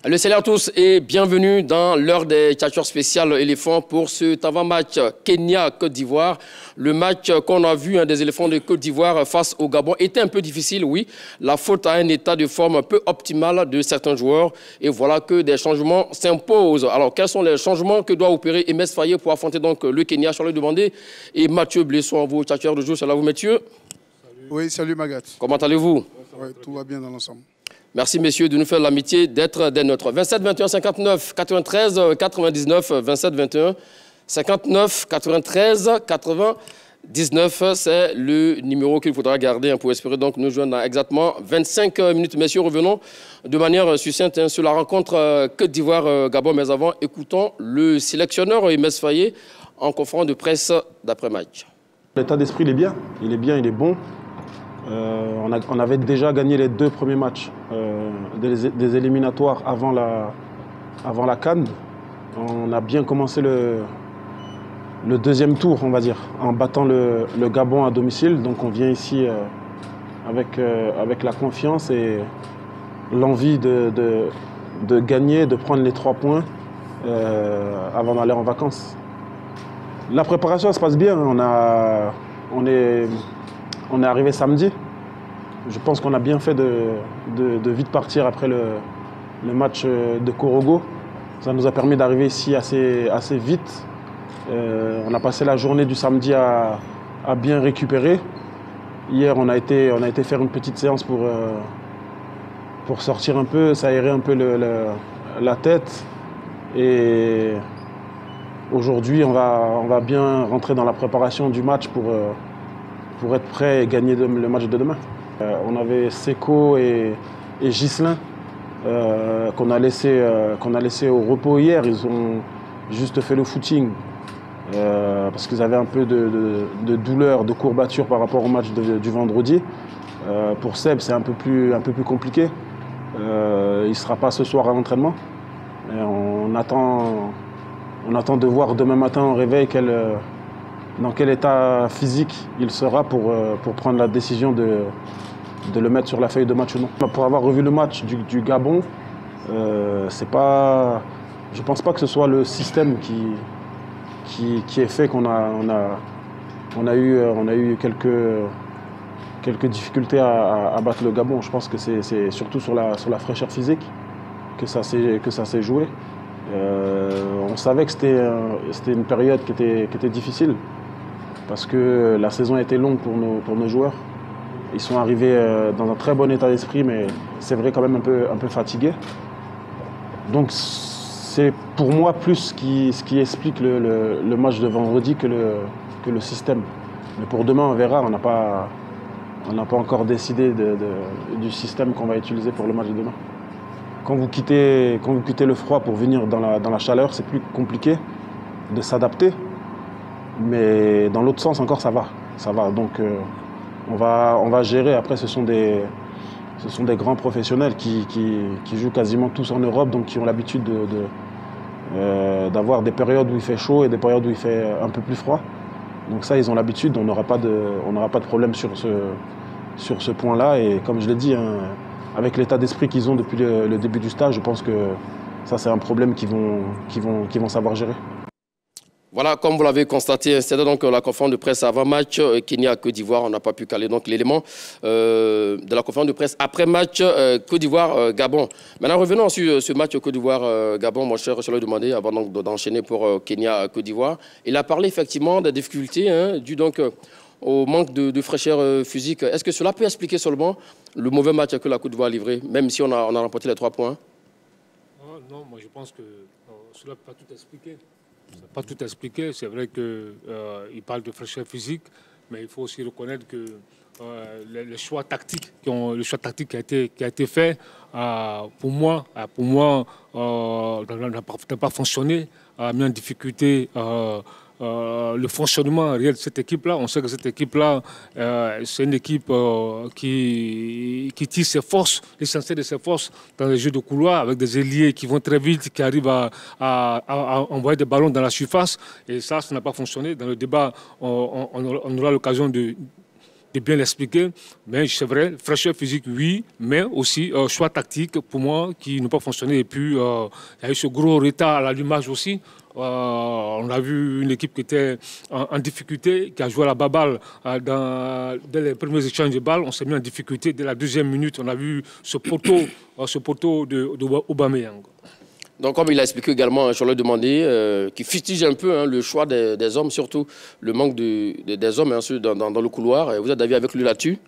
Allez, salut à tous et bienvenue dans l'heure des catcheurs spéciales éléphants pour cet avant-match Kenya-Côte d'Ivoire. Le match qu'on a vu des éléphants de Côte d'Ivoire face au Gabon était un peu difficile, oui. La faute à un état de forme un peu optimal de certains joueurs. Et voilà que des changements s'imposent. Alors, quels sont les changements que doit opérer Emes Faye pour affronter donc le Kenya? Charles Demandé et Mathieu Blesson, vos catcheurs de jour. Salut à vous, messieurs. Salut. Oui, salut Magat. Comment allez-vous? Oui, tout va bien dans l'ensemble. Merci, messieurs, de nous faire l'amitié d'être des nôtres. 27 21 59 93 99 27 21 59 93 99, c'est le numéro qu'il faudra garder pour espérer donc nous joindre dans exactement 25 minutes. Messieurs, revenons de manière succincte sur la rencontre Côte d'Ivoire-Gabon. Mais avant, écoutons le sélectionneur Emes Faye en conférence de presse d'après-match. L'état d'esprit, il est bien, il est bon. On avait déjà gagné les 2 premiers matchs des éliminatoires avant la CAN. On a bien commencé le deuxième tour, on va dire, en battant le Gabon à domicile. Donc on vient ici avec la confiance et l'envie de gagner, de prendre les 3 points avant d'aller en vacances. La préparation se passe bien. On est arrivé samedi. Je pense qu'on a bien fait de vite partir après le match de Korogo. Ça nous a permis d'arriver ici assez vite. On a passé la journée du samedi à bien récupérer. Hier, on a été faire une petite séance pour sortir un peu, s'aérer un peu la tête. Et aujourd'hui, on va bien rentrer dans la préparation du match pour être prêt et gagner le match de demain. On avait Seko et Ghislain qu'on a laissé au repos hier. Ils ont juste fait le footing parce qu'ils avaient un peu de douleur, de courbature par rapport au match du vendredi. Pour Seb, c'est un peu plus compliqué. Il ne sera pas ce soir à l'entraînement. On attend de voir demain matin au réveil dans quel état physique il sera pour prendre la décision de le mettre sur la feuille de match ou non. Pour avoir revu le match du Gabon, je ne pense pas que ce soit le système qui est fait qu'on a eu quelques difficultés à battre le Gabon. Je pense que c'est surtout sur la fraîcheur physique que ça s'est joué. On savait que c'était une période qui était difficile parce que la saison a été longue pour nos joueurs. Ils sont arrivés dans un très bon état d'esprit, mais c'est vrai quand même un peu fatigués. Donc c'est pour moi plus ce qui explique le match de vendredi que le système. Mais pour demain, on verra. On n'a pas encore décidé du système qu'on va utiliser pour le match de demain. Quand vous quittez le froid pour venir dans la chaleur, c'est plus compliqué de s'adapter. Mais dans l'autre sens encore, ça va. Donc on va gérer. Après, ce sont des grands professionnels qui jouent quasiment tous en Europe, donc qui ont l'habitude d'avoir des périodes où il fait chaud et des périodes où il fait un peu plus froid. Donc ça, ils ont l'habitude. On n'aura pas de problème sur ce point-là. Et comme je l'ai dit, avec l'état d'esprit qu'ils ont depuis le début du stage, je pense que ça, c'est un problème qu'ils vont savoir gérer. Voilà, comme vous l'avez constaté, c'était donc la conférence de presse avant-match Kenya-Côte d'Ivoire. On n'a pas pu caler donc l'élément de la conférence de presse après-match Côte d'Ivoire-Gabon. Maintenant, revenons sur ce match Côte d'Ivoire-Gabon. Mon cher, je l'ai demandé avant d'enchaîner pour Kenya-Côte d'Ivoire. Il a parlé effectivement des difficultés dues donc au manque de fraîcheur physique. Est-ce que cela peut expliquer seulement le mauvais match que la Côte d'Ivoire a livré, même si on a remporté les 3 points? Non, moi je pense que cela ne peut pas tout expliquer. Ça n'a pas tout expliqué. C'est vrai qu'il parle de fraîcheur physique, mais il faut aussi reconnaître que le choix tactique qui a été fait, pour moi n'a pas fonctionné, a mis en difficulté le fonctionnement réel de cette équipe-là. On sait que cette équipe-là, c'est une équipe qui tire ses forces, l'essentiel de ses forces dans les jeux de couloir, avec des ailiers qui vont très vite, qui arrivent à envoyer des ballons dans la surface. Et ça n'a pas fonctionné. Dans le débat, on aura l'occasion de bien l'expliquer. Mais c'est vrai, fraîcheur physique, oui, mais aussi choix tactique, pour moi, qui n'ont pas fonctionné. Et puis, il y a eu ce gros retard à l'allumage aussi. On a vu une équipe qui était en difficulté, qui a joué à la baballe dès les premiers échanges de balles. On s'est mis en difficulté dès la deuxième minute. On a vu ce poteau de Aubameyang. Donc, comme il a expliqué également, Charlotte Demandé, qui fustige un peu le choix des hommes, surtout le manque des hommes dans le couloir. Vous êtes d'avis avec lui là-dessus?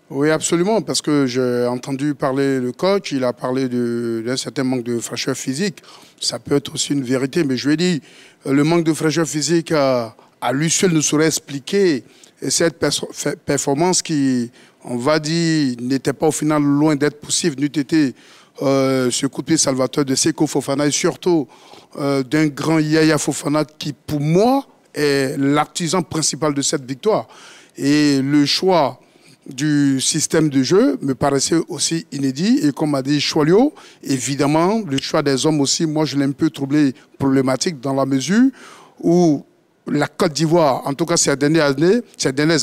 Oui, absolument, parce que j'ai entendu parler le coach, il a parlé d'un certain manque de fraîcheur physique. Ça peut être aussi une vérité, mais je lui ai dit, le manque de fraîcheur physique à lui seul ne saurait expliquer cette performance qui, on va dire, n'était pas au final loin d'être possible, n'eût été ce coup de pied salvateur de Seko Fofana et surtout d'un grand Yaya Fofana qui, pour moi, est l'artisan principal de cette victoire. Et le choix du système de jeu me paraissait aussi inédit. Et comme a dit Choilio, évidemment, le choix des hommes aussi, moi, je l'ai un peu troublé, problématique dans la mesure où la Côte d'Ivoire, en tout cas ces dernières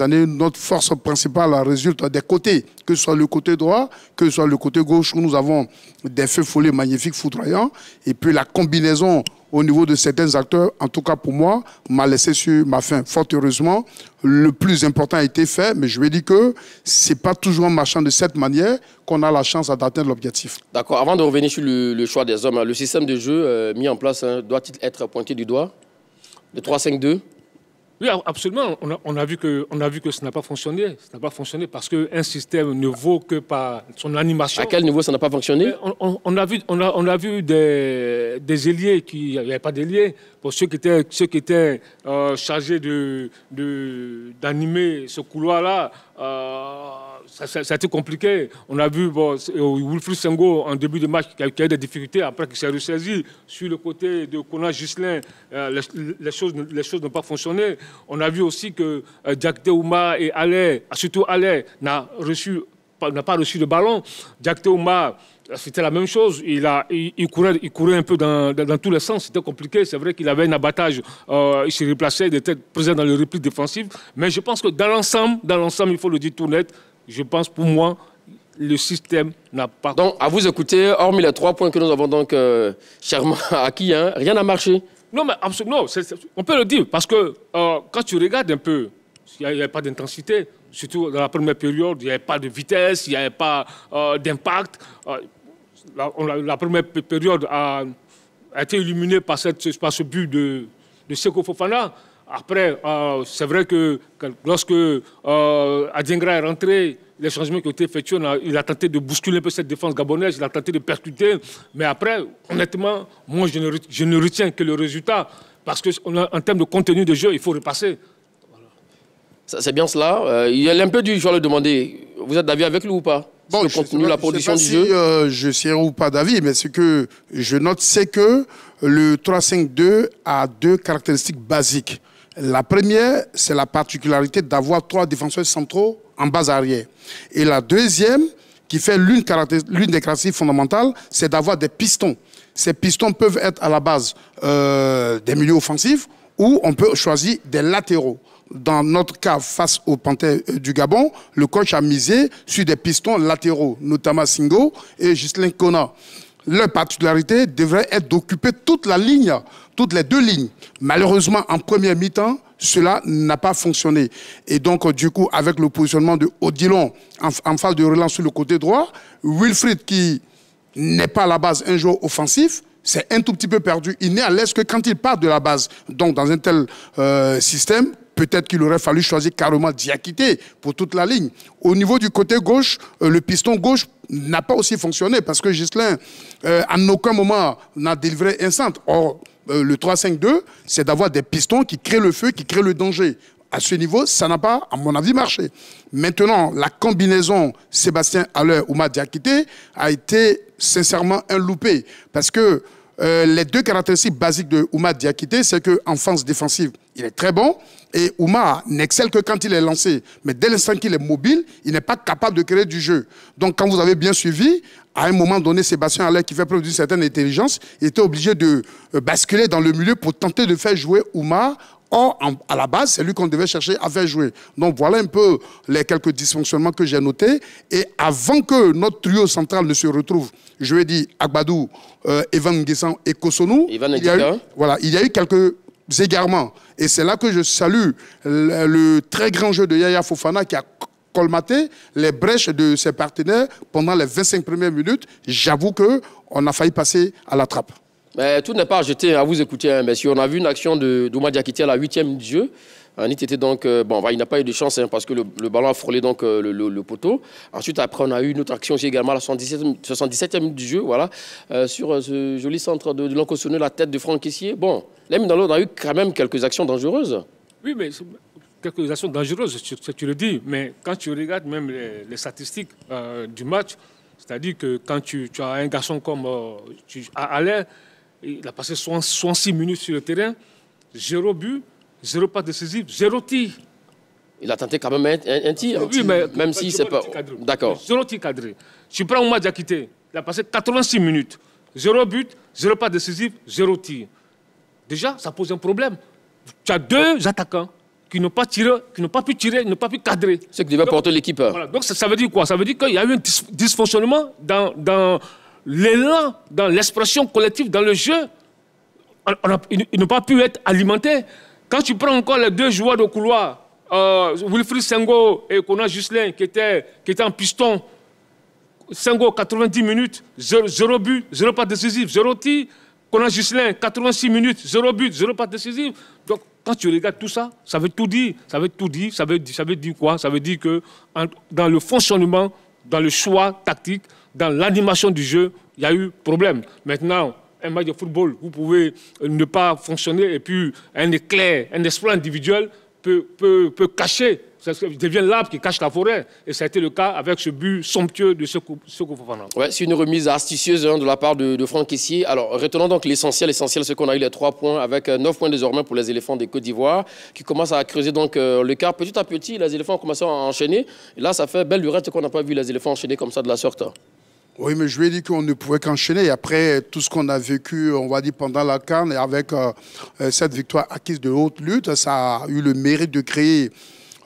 années, notre force principale résulte des côtés, que ce soit le côté droit, que ce soit le côté gauche, où nous avons des feux follets magnifiques, foudroyants. Et puis la combinaison au niveau de certains acteurs, en tout cas pour moi, m'a laissé sur ma faim. Fort heureusement, le plus important a été fait, mais je vais dire que ce n'est pas toujours en marchant de cette manière qu'on a la chance d'atteindre l'objectif. D'accord. Avant de revenir sur le choix des hommes, le système de jeu mis en place doit-il être pointé du doigt? Le 3-5-2? Oui, absolument. On a vu que ça n'a pas fonctionné. Ça n'a pas fonctionné parce qu'un système ne vaut que par son animation. À quel niveau ça n'a pas fonctionné? On a vu des ailiers qui... Il n'y avait pas d'ailiers. Pour ceux qui étaient chargés d'animer ce couloir-là, ça a été compliqué. On a vu Wilfried Senghor en début de match qui a eu des difficultés après qu'il s'est ressaisi. Sur le côté de Kona Ghislain, les choses n'ont pas fonctionné. On a vu aussi que Diakité Ouma et Allais, surtout Allais, n'a pas reçu de ballon. Diakité Ouma, c'était la même chose. Il courait un peu dans tous les sens. C'était compliqué. C'est vrai qu'il avait un abattage. Il se replaçait, il était présent dans le repli défensif. Mais je pense que dans l'ensemble, il faut le dire tout net, je pense pour moi, le système n'a pas... Donc, à vous écouter, hormis les 3 points que nous avons donc chèrement acquis, rien n'a marché. Non, mais absolument, on peut le dire, parce que quand tu regardes un peu, il n'y avait pas d'intensité, surtout dans la première période, il n'y avait pas de vitesse, il n'y avait pas d'impact. La première période a été illuminée par ce but de Seko Fofana. Après, c'est vrai que lorsque Adiengra est rentré, les changements qui ont été effectués, il a tenté de bousculer un peu cette défense gabonaise, il a tenté de percuter. Mais après, honnêtement, moi, je ne retiens que le résultat. Parce qu'en termes de contenu de jeu, il faut repasser. Voilà. C'est bien cela. Il y a un peu du joueur le demander. Vous êtes d'avis avec lui ou pas? Bon, je continue la production du jeu. Je serai ou pas d'avis, mais ce que je note, c'est que le 3-5-2 a 2 caractéristiques basiques. La première, c'est la particularité d'avoir 3 défenseurs centraux en base arrière. Et la deuxième, qui fait l'une des caractéristiques fondamentales, c'est d'avoir des pistons. Ces pistons peuvent être à la base des milieux offensifs ou on peut choisir des latéraux. Dans notre cas, face aux Panthères du Gabon, le coach a misé sur des pistons latéraux, notamment Singo et Ghislain Kona. Leur particularité devrait être d'occuper toute la ligne, toutes les 2 lignes. Malheureusement, en première mi-temps, cela n'a pas fonctionné. Et donc, du coup, avec le positionnement de Odilon en phase de relance sur le côté droit, Wilfried, qui n'est pas à la base un joueur offensif, c'est un tout petit peu perdu. Il n'est à l'aise que quand il part de la base. Donc, dans un tel système, peut-être qu'il aurait fallu choisir carrément Diakité pour toute la ligne. Au niveau du côté gauche, le piston gauche n'a pas aussi fonctionné parce que Ghislain, en aucun moment, n'a délivré un centre. Or, le 3-5-2, c'est d'avoir des pistons qui créent le feu, qui créent le danger. À ce niveau, ça n'a pas, à mon avis, marché. Maintenant, la combinaison Sébastien Haller Ouma Diakité a été sincèrement un loupé. Parce que les 2 caractéristiques basiques de Ouma Diakité, c'est qu'en phase défensive, il est très bon. Et Ouma n'excelle que quand il est lancé. Mais dès l'instant qu'il est mobile, il n'est pas capable de créer du jeu. Donc, quand vous avez bien suivi, à un moment donné, Sébastien Haller, qui fait preuve d'une certaine intelligence, était obligé de basculer dans le milieu pour tenter de faire jouer Ouma Or, à la base, c'est lui qu'on devait chercher à faire jouer. Donc voilà un peu les quelques dysfonctionnements que j'ai notés. Et avant que notre trio central ne se retrouve, je vais dire Agbadou, Evan Nguessan et Kosonou, il y a eu quelques égarements. Et c'est là que je salue le très grand jeu de Yaya Fofana qui a colmaté les brèches de ses partenaires pendant les 25 premières minutes. J'avoue qu'on a failli passer à la trappe. Mais tout n'est pas à jeter, à vous écouter, hein, messieurs. On a vu une action de Douma Diakité à la 8e minute du jeu. Était donc, il n'a pas eu de chance hein, parce que le ballon a frôlé donc, le poteau. Ensuite, après, on a eu une autre action aussi également à la 77e minute du jeu, voilà, sur ce joli centre de Lankosoné, la tête de Franck Kessié. Bon, l'un dans l'autre, on a eu quand même quelques actions dangereuses. Oui, mais quelques actions dangereuses, tu le dis, mais quand tu regardes même les statistiques du match, c'est-à-dire que quand tu as un garçon comme Alain, il a passé 66 minutes sur le terrain, 0 but, 0 pas décisif, 0 tir. Il a tenté quand même un tir, oui, mais même si c'est pas... D'accord. 0 tir cadré. Tu prends Oumar Diakité, il a passé 86 minutes, 0 but, 0 pas décisif, 0 tir. Déjà, ça pose un problème. Tu as 2 attaquants qui n'ont pas tiré, qui n'ont pas pu tirer, qui n'ont pas pu cadrer. C'est qui devait porter l'équipe. Voilà. Donc ça veut dire quoi? Ça veut dire qu'il y a eu un dysfonctionnement dans l'élan, dans l'expression collective, dans le jeu. Ils n'ont pas pu être alimentés. Quand tu prends encore les 2 joueurs de couloir, Wilfried Senghor et Kona Ghislain, qui étaient en piston, Senghor, 90 minutes, 0 but, 0 pas décisif, 0 tir. Kona Ghislain, 86 minutes, 0 but, 0 pas décisif. Donc, quand tu regardes tout ça, ça veut tout dire. Ça veut dire quoi? Ça veut dire que dans le fonctionnement, dans le choix tactique, dans l'animation du jeu, il y a eu problème. Maintenant, un match de football, vous pouvez ne pas fonctionner et puis un éclair, un exploit individuel peut cacher. Ça devient l'arbre qui cache la forêt. Et ça a été le cas avec ce but somptueux de Seko Fofana. Ouais, c'est une remise astucieuse hein, de la part de Franck Kessié. Alors, retenons donc l'essentiel. L'essentiel, c'est qu'on a eu les 3 points avec 9 points désormais pour les éléphants de Côte d'Ivoire qui commencent à creuser donc l'écart. Petit à petit, les éléphants ont commencé à enchaîner. Et là, ça fait belle lurette qu'on n'a pas vu les éléphants enchaîner comme ça de la sorte. Oui, mais je lui ai dit qu'on ne pouvait qu'enchaîner. Et après, tout ce qu'on a vécu, on va dire, pendant la CAN, et avec cette victoire acquise de haute lutte, ça a eu le mérite de créer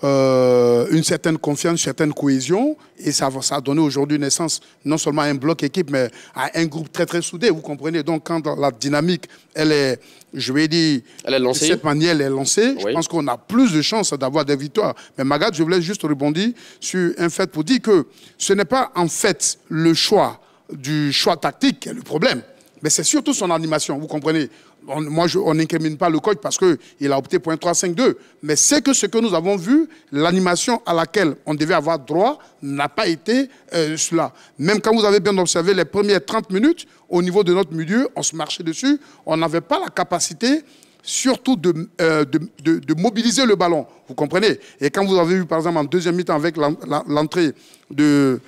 une certaine confiance, une certaine cohésion. Et ça a donné aujourd'hui naissance non seulement à un bloc équipe, mais à un groupe très, très soudé. Vous comprenez? Donc, quand la dynamique, elle est, je vais dire, elle est lancée. De cette manière, elle est lancée, oui. Je pense qu'on a plus de chances d'avoir des victoires. Mais Magat, je voulais juste rebondir sur un fait pour dire que ce n'est pas en fait le choix du choix tactique qui est le problème, mais c'est surtout son animation, vous comprenez? On n'incrimine pas le coach parce qu'il a opté pour un 3-5-2, mais c'est que ce que nous avons vu, l'animation à laquelle on devait avoir droit n'a pas été cela. Même quand vous avez bien observé les premières 30 minutes, au niveau de notre milieu, on se marchait dessus, on n'avait pas la capacité surtout de mobiliser le ballon, vous comprenez? Et quand vous avez vu par exemple en deuxième mi-temps avec l'entrée de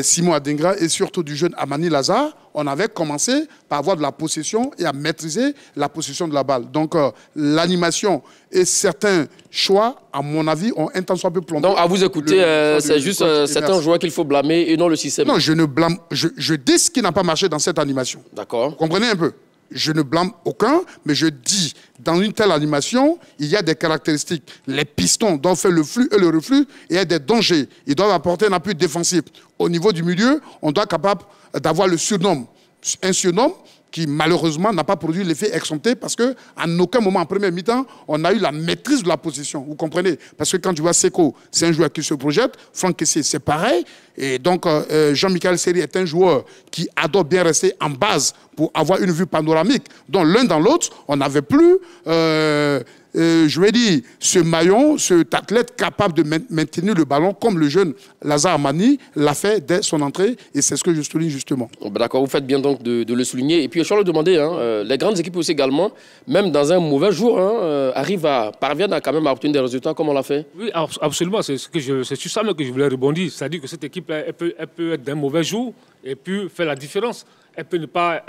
Simon Adingra et surtout du jeune Amani Lazare, on avait commencé par avoir de la possession et à maîtriser la possession de la balle. Donc l'animation et certains choix, à mon avis, ont un temps soit peu plombé. Donc à vous écouter, c'est juste certains joueurs qu'il faut blâmer et non le système. Non, je ne blâme, je dis ce qui n'a pas marché dans cette animation. D'accord. Vous comprenez un peu? Je ne blâme aucun, mais je dis, dans une telle animation, il y a des caractéristiques. Les pistons doivent faire le flux et le reflux, et il y a des dangers. Ils doivent apporter un appui défensif. Au niveau du milieu, on doit être capable d'avoir le surnom. Un surnom qui, malheureusement, n'a pas produit l'effet escompté parce qu'en aucun moment, en première mi-temps, on a eu la maîtrise de la position. Vous comprenez? Parce que quand tu vois Seko, c'est un joueur qui se projette. Franck Kessié, c'est pareil. Et donc, Jean-Michel Seri est un joueur qui adore bien rester en base pour avoir une vue panoramique. Donc, l'un dans l'autre, on n'avait plus, je vais dire, ce maillon, cet athlète capable de maintenir le ballon comme le jeune Lazare Amani l'a fait dès son entrée. Et c'est ce que je souligne justement. D'accord, vous faites bien donc de le souligner. Et puis, Charles le demandait, hein, les grandes équipes aussi également, même dans un mauvais jour, hein, parviennent à quand même à obtenir des résultats comme on l'a fait. Oui, absolument. C'est sur ça même que je voulais rebondir. C'est-à-dire que cette équipe, elle peut être d'un mauvais jour et puis faire la différence. Elle peut ne pas.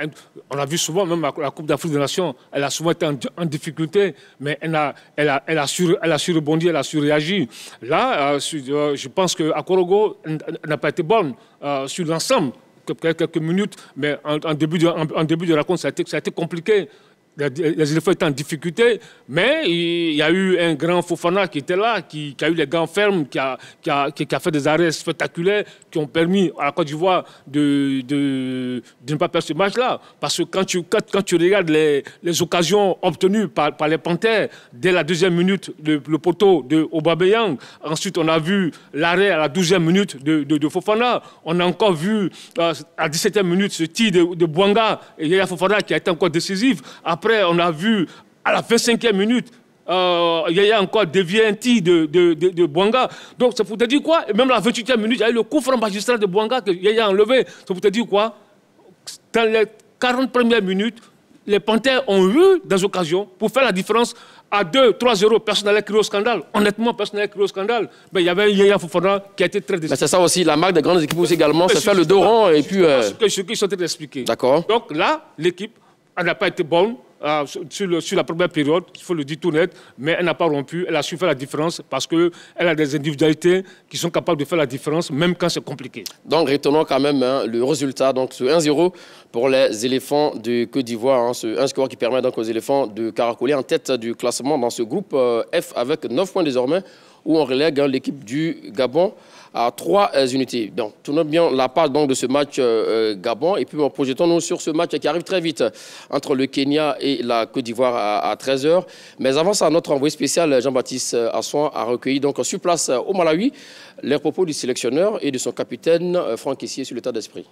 On a vu souvent, même la Coupe d'Afrique des Nations, elle a souvent été en difficulté, mais elle a su rebondir, elle a su réagir. Là, je pense qu'à Korogo, elle n'a pas été bonne sur l'ensemble. Quelques minutes, mais en début de rencontre, ça a été compliqué. les éléphants étaient en difficulté, mais il y a eu un grand Fofana qui était là, qui a eu les gants fermes, qui a fait des arrêts spectaculaires qui ont permis à la Côte d'Ivoire de ne pas perdre ce match-là. Parce que quand tu regardes les occasions obtenues par les Panthères, dès la 2e minute, le poteau de Aubameyang, ensuite on a vu l'arrêt à la 12e minute de Fofana, on a encore vu à la 17e minute ce tir de Bouanga et Yaya Fofana qui a été encore décisif. Après, on a vu à la 25e minute, Yaya encore dévié un tir de Bouanga. Donc, c'est pour te dire quoi? Et même à la 28e minute, il y a eu le coup franc magistral de Bouanga que Yaya a enlevé. C'est pour te dire quoi? Dans les 40 premières minutes, les Panthères ont eu des occasions pour faire la différence. À 2-3-0, personne n'allait crier au scandale. Honnêtement, personne n'allait crier au scandale. Mais il y avait Yaya Fofana qui a été très décisif. C'est ça aussi, la marque des grandes équipes aussi également, c'est faire le dos rond et puis... Ce qu'ils sont en train d'expliquer. D'accord. Donc là, l'équipe, elle n'a pas été bonne sur la première période, il faut le dire tout net, mais elle n'a pas rompu, elle a su faire la différence parce qu'elle a des individualités qui sont capables de faire la différence, même quand c'est compliqué. Donc, retenons quand même le résultat, donc ce 1-0 pour les éléphants de Côte d'Ivoire, ce 1 score qui permet donc aux éléphants de caracoler en tête du classement dans ce groupe F avec 9 points désormais, où on relègue l'équipe du Gabon à 3 unités. Donc, tournons bien la part donc, de ce match Gabon et puis projetons-nous sur ce match qui arrive très vite entre le Kenya et la Côte d'Ivoire à 13h. Mais avant ça, notre envoyé spécial Jean-Baptiste Assouan a recueilli donc sur place au Malawi les propos du sélectionneur et de son capitaine Franck Kessié sur l'état d'esprit.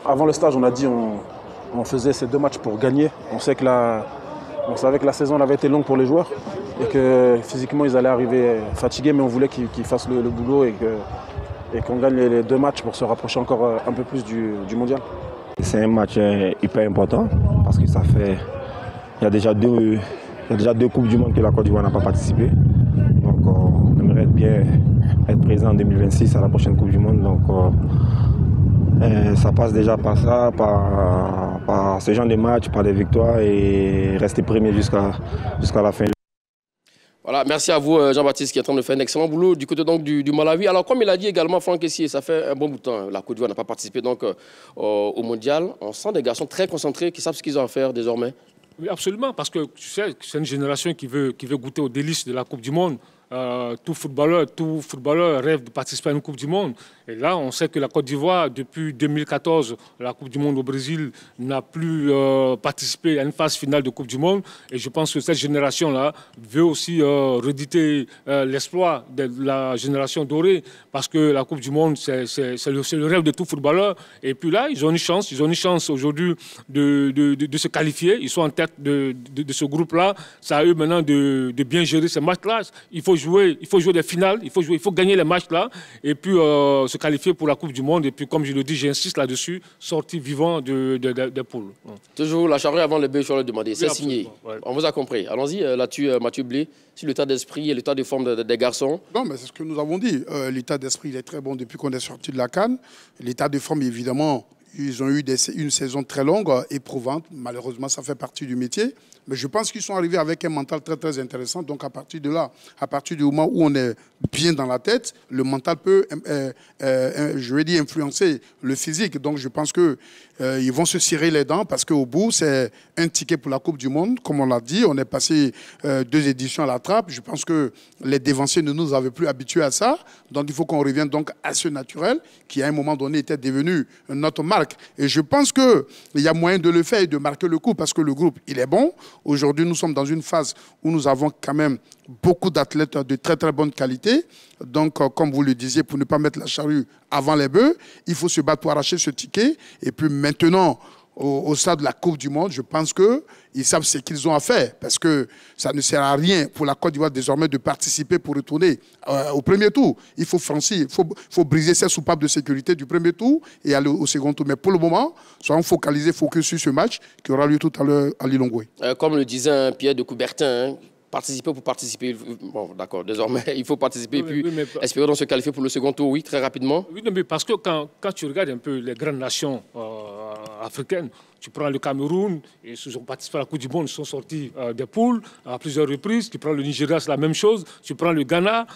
Avant le stage, on a dit on faisait ces 2 matchs pour gagner. On savait que la saison avait été longue pour les joueurs et que physiquement ils allaient arriver fatigués, mais on voulait qu'ils fassent le boulot et qu'on gagne les 2 matchs pour se rapprocher encore un peu plus du mondial. C'est un match hyper important parce que il y a déjà 2 Coupes du Monde que la Côte d'Ivoire n'a pas participé. Donc on aimerait bien être présent en 2026 à la prochaine Coupe du Monde. Donc ça passe déjà par ça, par ce genre de match, par des victoires et rester premier jusqu'à la fin. Voilà, merci à vous Jean-Baptiste qui est en train de faire un excellent boulot du côté donc, du Malawi. Alors comme il a dit également Franck Kessié, ça fait un bon bout de temps. La Côte d'Ivoire n'a pas participé donc, au mondial. On sent des garçons très concentrés qui savent ce qu'ils ont à faire désormais. Oui, absolument, parce que tu sais, c'est une génération qui veut goûter aux délices de la Coupe du Monde. Tout footballeur rêve de participer à une Coupe du Monde. Et là, on sait que la Côte d'Ivoire, depuis 2014, la Coupe du Monde au Brésil, n'a plus participé à une phase finale de Coupe du Monde. Et je pense que cette génération-là veut aussi rediter l'exploit de la génération dorée, parce que la Coupe du Monde, c'est le rêve de tout footballeur. Et puis là, ils ont une chance aujourd'hui de se qualifier. Ils sont en tête de ce groupe-là. C'est à eux maintenant de bien gérer ces matchs-là. Il faut jouer des finales, il faut gagner les matchs là et puis se qualifier pour la Coupe du Monde. Et puis, comme je le dis, j'insiste là-dessus, sortir vivant des poules. Toujours la charrue avant le bœuf, je le demander. C'est signé. Ouais. On vous a compris. Allons-y là-dessus, Mathieu Blé, sur l'état d'esprit et l'état de forme des garçons. Non, mais c'est ce que nous avons dit. L'état d'esprit, il est très bon depuis qu'on est sorti de la CAN. L'état de forme, évidemment, ils ont eu une saison très longue, éprouvante. Malheureusement, ça fait partie du métier. Mais je pense qu'ils sont arrivés avec un mental très, très intéressant. Donc, à partir de là, à partir du moment où on est bien dans la tête, le mental peut, je vais dire, influencer le physique. Donc, je pense qu'ils vont se cirer les dents parce qu'au bout, c'est un ticket pour la Coupe du Monde. Comme on l'a dit, on est passé 2 éditions à la trappe. Je pense que les dévanciers ne nous avaient plus habitués à ça. Donc, il faut qu'on revienne donc à ce naturel qui, à un moment donné, était devenu notre marque. Et je pense qu'il y a moyen de le faire et de marquer le coup parce que le groupe, il est bon. Aujourd'hui, nous sommes dans une phase où nous avons quand même beaucoup d'athlètes de très, très bonne qualité. Donc, comme vous le disiez, pour ne pas mettre la charrue avant les bœufs, il faut se battre pour arracher ce ticket. Et puis maintenant, au stade de la Coupe du Monde, je pense qu'ils savent ce qu'ils ont à faire parce que ça ne sert à rien pour la Côte d'Ivoire désormais de participer pour retourner au premier tour. Il faut franchir, il faut briser ces soupapes de sécurité du premier tour et aller au second tour. Mais pour le moment, soyons focalisés, focus sur ce match qui aura lieu tout à l'heure à Lilongwe. Comme le disait Pierre de Coubertin, participer pour participer. Bon, d'accord, désormais, il faut participer puis espérer donc se qualifier pour le second tour, oui, très rapidement. Oui, mais parce que quand tu regardes un peu les grandes nations africaines, tu prends le Cameroun, ils ont participé à la Coupe du Monde, ils sont sortis des poules à plusieurs reprises. Tu prends le Nigeria, c'est la même chose. Tu prends le Ghana.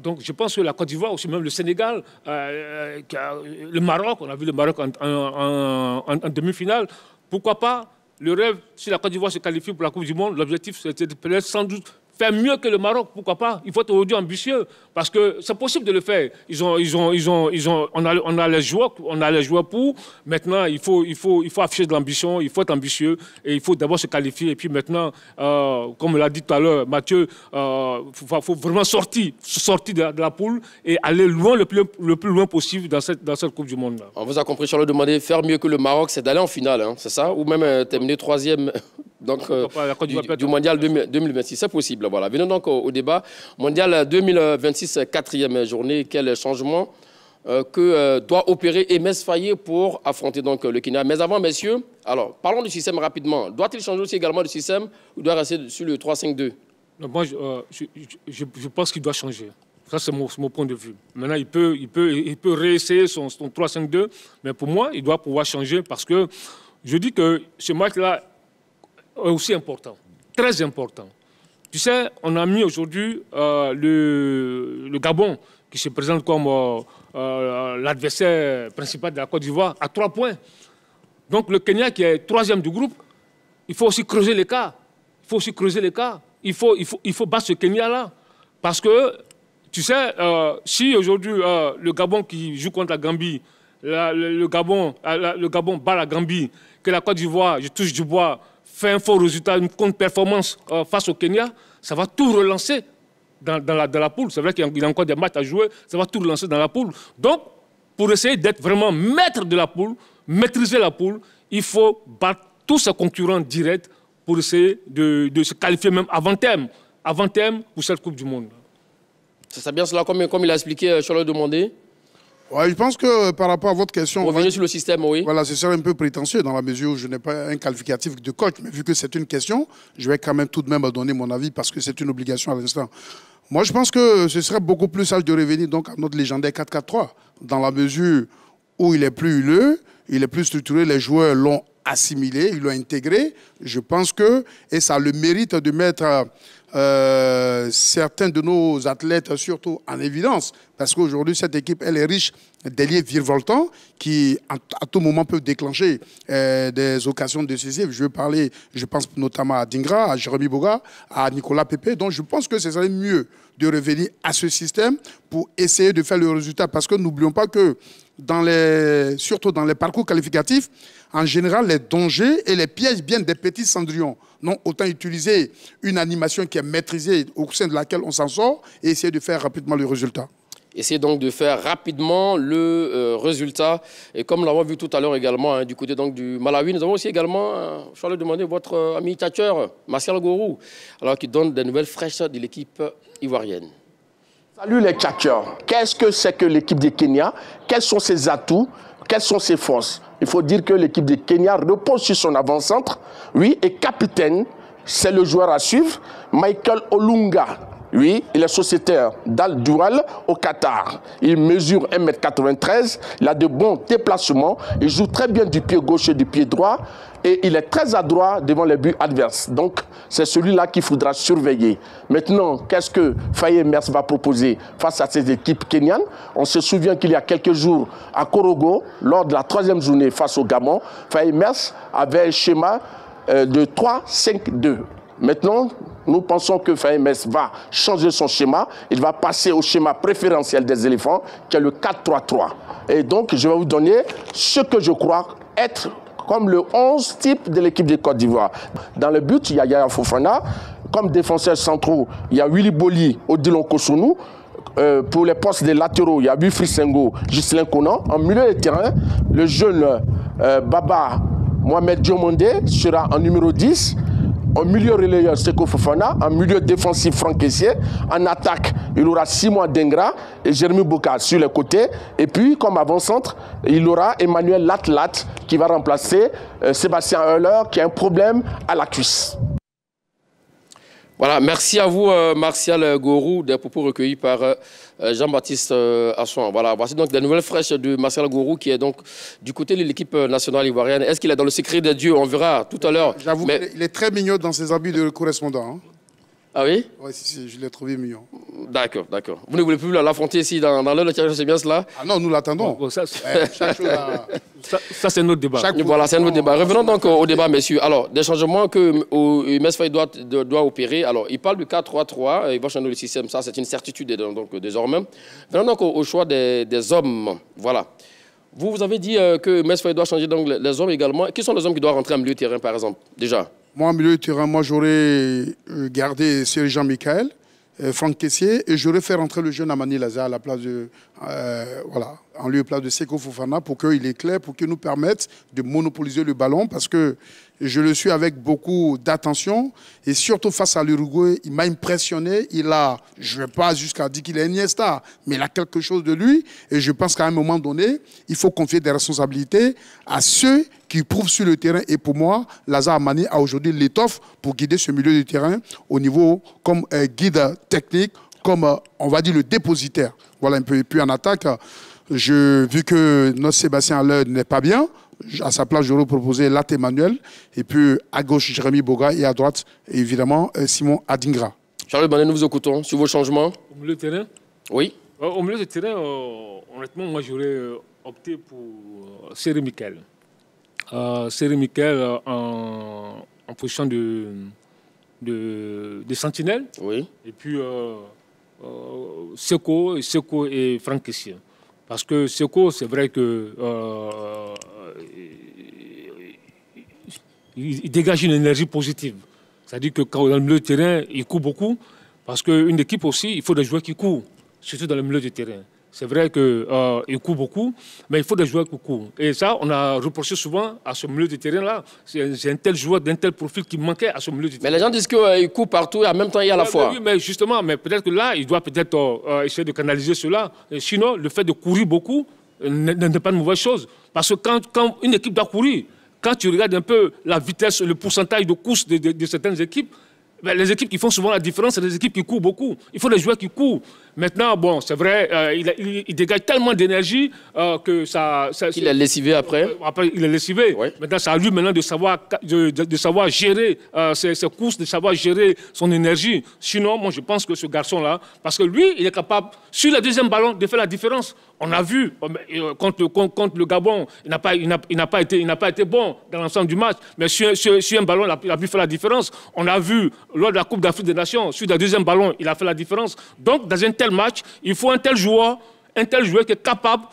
Donc, je pense que la Côte d'Ivoire, aussi même le Sénégal, le Maroc, on a vu le Maroc en demi-finale. Pourquoi pas le rêve, si la Côte d'Ivoire se qualifie pour la Coupe du Monde, l'objectif, c'est de peut-être sans doute faire mieux que le Maroc, pourquoi pas. Il faut être aujourd'hui ambitieux, parce que c'est possible de le faire. On a les joueurs pour. Maintenant, il faut afficher de l'ambition, il faut être ambitieux, et il faut d'abord se qualifier. Et puis maintenant, comme l'a dit tout à l'heure Mathieu, faut vraiment sortir de la poule et aller loin, le plus loin possible dans cette Coupe du Monde. On vous a compris, Charles, demander faire mieux que le Maroc, c'est d'aller en finale, hein, c'est ça? Ou même terminer 3e donc, du Mondial 2026. C'est possible. Voilà. Venons donc au débat. Mondial 2026, 4e journée. Quel changement que doit opérer Emes Faye pour affronter donc, le Kenya? Mais avant, messieurs, alors, parlons du système rapidement. Doit-il changer aussi également de système ou doit rester sur le 3-5-2? Moi, je pense qu'il doit changer. Ça, c'est mon point de vue. Maintenant, il peut réessayer son 3-5-2, mais pour moi, il doit pouvoir changer parce que je dis que ce match-là est aussi important, très important. Tu sais, on a mis aujourd'hui le Gabon, qui se présente comme l'adversaire principal de la Côte d'Ivoire, à 3 points. Donc le Kenya, qui est 3e du groupe, il faut aussi creuser l'écart. Il faut battre ce Kenya-là. Parce que, tu sais, si aujourd'hui le Gabon qui joue contre la Gambie, le Gabon bat la Gambie, que la Côte d'Ivoire, je touche du bois, fait un faux résultat, une contre-performance face au Kenya, ça va tout relancer dans la poule. C'est vrai qu'il y a encore des matchs à jouer, ça va tout relancer dans la poule. Donc, pour essayer d'être vraiment maître de la poule, maîtriser la poule, il faut battre tous ses concurrents directs pour essayer de se qualifier même avant terme pour cette Coupe du Monde. C'est bien cela, comme il a expliqué, Charles demandé. Ouais, je pense que par rapport à votre question... Revenez sur le système, oui. Voilà, ce serait un peu prétentieux dans la mesure où je n'ai pas un qualificatif de coach. Mais vu que c'est une question, je vais quand même tout de même donner mon avis parce que c'est une obligation à l'instant. Moi, je pense que ce serait beaucoup plus sage de revenir donc à notre légendaire 4-4-3 dans la mesure où il est plus huileux, il est plus structuré, les joueurs l'ont assimilé, ils l'ont intégré. Je pense que, et ça a le mérite de mettre certains de nos athlètes surtout en évidence, parce qu'aujourd'hui, cette équipe, elle est riche d'ailiers virevoltants qui, à tout moment, peuvent déclencher des occasions décisives. Je pense notamment à Dingra, à Jérémy Boga, à Nicolas Pepe. Donc, je pense que ce serait mieux de revenir à ce système pour essayer de faire le résultat. Parce que n'oublions pas que, surtout dans les parcours qualificatifs, en général, les dangers et les pièges viennent des petits cendrillons. Non, autant utiliser une animation qui est maîtrisée, au sein de laquelle on s'en sort, et essayer de faire rapidement le résultat. Essayez donc de faire rapidement le résultat. Et comme nous l'avons vu tout à l'heure également, hein, du côté donc, du Malawi, nous avons aussi également, je vais demander votre ami tchatcheur, Martial Gorou, alors qui donne des nouvelles fraîches de l'équipe ivoirienne. Salut les tchatcheurs. Qu'est-ce que c'est que l'équipe du Kenya? Quels sont ses atouts? Quelles sont ses forces? Il faut dire que l'équipe du Kenya repose sur son avant-centre. Oui, et capitaine, c'est le joueur à suivre, Michael Olunga. Oui, il est sociétaire d'Al Dural au Qatar. Il mesure 1,93 m, il a de bons déplacements, il joue très bien du pied gauche et du pied droit et il est très adroit devant les buts adverses. Donc, c'est celui-là qu'il faudra surveiller. Maintenant, qu'est-ce que Faye Mers va proposer face à ces équipes kenyanes? On se souvient qu'il y a quelques jours à Korogo, lors de la 3e journée face au Gabon, Faye Mers avait un schéma de 3-5-2. Maintenant, nous pensons que Faye Mers va changer son schéma. Il va passer au schéma préférentiel des éléphants, qui est le 4-3-3. Et donc, je vais vous donner ce que je crois être comme le 11 type de l'équipe de Côte d'Ivoire. Dans le but, il y a Yaya Fofana. Comme défenseurs centraux, il y a Willy Boli, Odilon Kosunu. Pour les postes des latéraux, il y a Bufri Sengo, Ghislain Konan. En milieu de terrain, le jeune Baba Mohamed Diomandé sera en numéro 10. En milieu relayeur, Seko Fofana. En milieu défensif, Franck Kessié. En attaque, il aura Simon Dengra et Jérémy Boka sur les côtés. Et puis, comme avant-centre, il aura Emmanuel Latlat qui va remplacer Sébastien Euler qui a un problème à la cuisse. Voilà, merci à vous, Martial Gorou, des propos recueillis par Jean-Baptiste Assouan. Voilà, voici donc des nouvelles fraîches de Martial Gorou, qui est donc du côté de l'équipe nationale ivoirienne. Est-ce qu'il est dans le secret de Dieu? On verra tout à l'heure. J'avoue qu'il est très mignon dans ses habits de correspondant. Hein. Ah oui? Oui, si, je l'ai trouvé mignon. D'accord, d'accord. Vous ne voulez plus l'affronter ici dans l'heure de tirage, c'est bien cela? Ah non, nous l'attendons. Bon, ça, Chaque chose ça c'est notre débat. Voilà, c'est un autre débat. Revenons donc au débat, messieurs. Alors, des changements que Metz Faye doit opérer. Alors, il parle du 4-3-3, il va changer le système, ça c'est une certitude donc, désormais. Venons donc au choix des hommes. Voilà. Vous avez dit que Metz Faye doit changer donc, les hommes également. Qui sont les hommes qui doivent rentrer en milieu de terrain, par exemple, déjà? Moi, en milieu de terrain, j'aurais gardé Cyril Jean-Michel, Franck Kessié, et j'aurais fait rentrer le jeune Amani Lazare à la place de, voilà, en lieu et place de Seko Fofana pour qu'il éclaire, pour qu'il nous permette de monopoliser le ballon, parce que je le suis avec beaucoup d'attention, et surtout face à l'Uruguay, il m'a impressionné. Il a, je ne vais pas jusqu'à dire qu'il est Iniesta, mais il a quelque chose de lui, et je pense qu'à un moment donné, il faut confier des responsabilités à ceux qui prouvent sur le terrain. Et pour moi, Lazare Amani a aujourd'hui l'étoffe pour guider ce milieu de terrain au niveau comme guide technique, comme on va dire le dépositaire. Voilà un peu. Et puis en attaque, vu que notre Sébastien Haller n'est pas bien, à sa place, j'aurais proposé Latte Emmanuel. Et puis à gauche, Jérémy Boga. Et à droite, évidemment, Simon Adingra. Charles Banet, nous vous écoutons sur vos changements. Au milieu de terrain? Oui. Au milieu de terrain, honnêtement, moi j'aurais opté pour Cyril Michael. Cyril Michael en position de sentinelle. Oui. Et puis Seko et Franck Kessié. Parce que Seko, c'est vrai que il dégage une énergie positive. C'est-à-dire que quand dans le milieu de terrain, il court beaucoup. Parce qu'une équipe aussi, il faut des joueurs qui courent, surtout dans le milieu de terrain. C'est vrai qu'il court beaucoup, mais il faut des joueurs qui courent. Et ça, on a reproché souvent à ce milieu de terrain-là. C'est un tel joueur d'un tel profil qui manquait à ce milieu de terrain. Mais les gens disent qu'il court partout et en même temps, il y a la fois. Oui, mais justement, mais peut-être que là, il doit peut-être essayer de canaliser cela. Et sinon, le fait de courir beaucoup n'est pas une mauvaise chose. Parce que quand une équipe doit courir, quand tu regardes un peu la vitesse, le pourcentage de course de certaines équipes, ben, les équipes qui font souvent la différence, c'est les équipes qui courent beaucoup. Il faut des joueurs qui courent. Maintenant, bon, c'est vrai, il dégage tellement d'énergie que ça... Il est lessivé après. Après, il est lessivé. Oui. Maintenant, c'est à lui maintenant de savoir gérer ses courses, de savoir gérer son énergie. Sinon, moi, je pense que ce garçon-là, parce que lui, il est capable, sur le deuxième ballon, de faire la différence. On a vu, contre le Gabon, il n'a pas été bon dans l'ensemble du match, mais sur un ballon, il a pu faire la différence. On a vu, lors de la Coupe d'Afrique des Nations, sur le deuxième ballon, il a fait la différence. Donc, dans un tel match, il faut un tel joueur qui est capable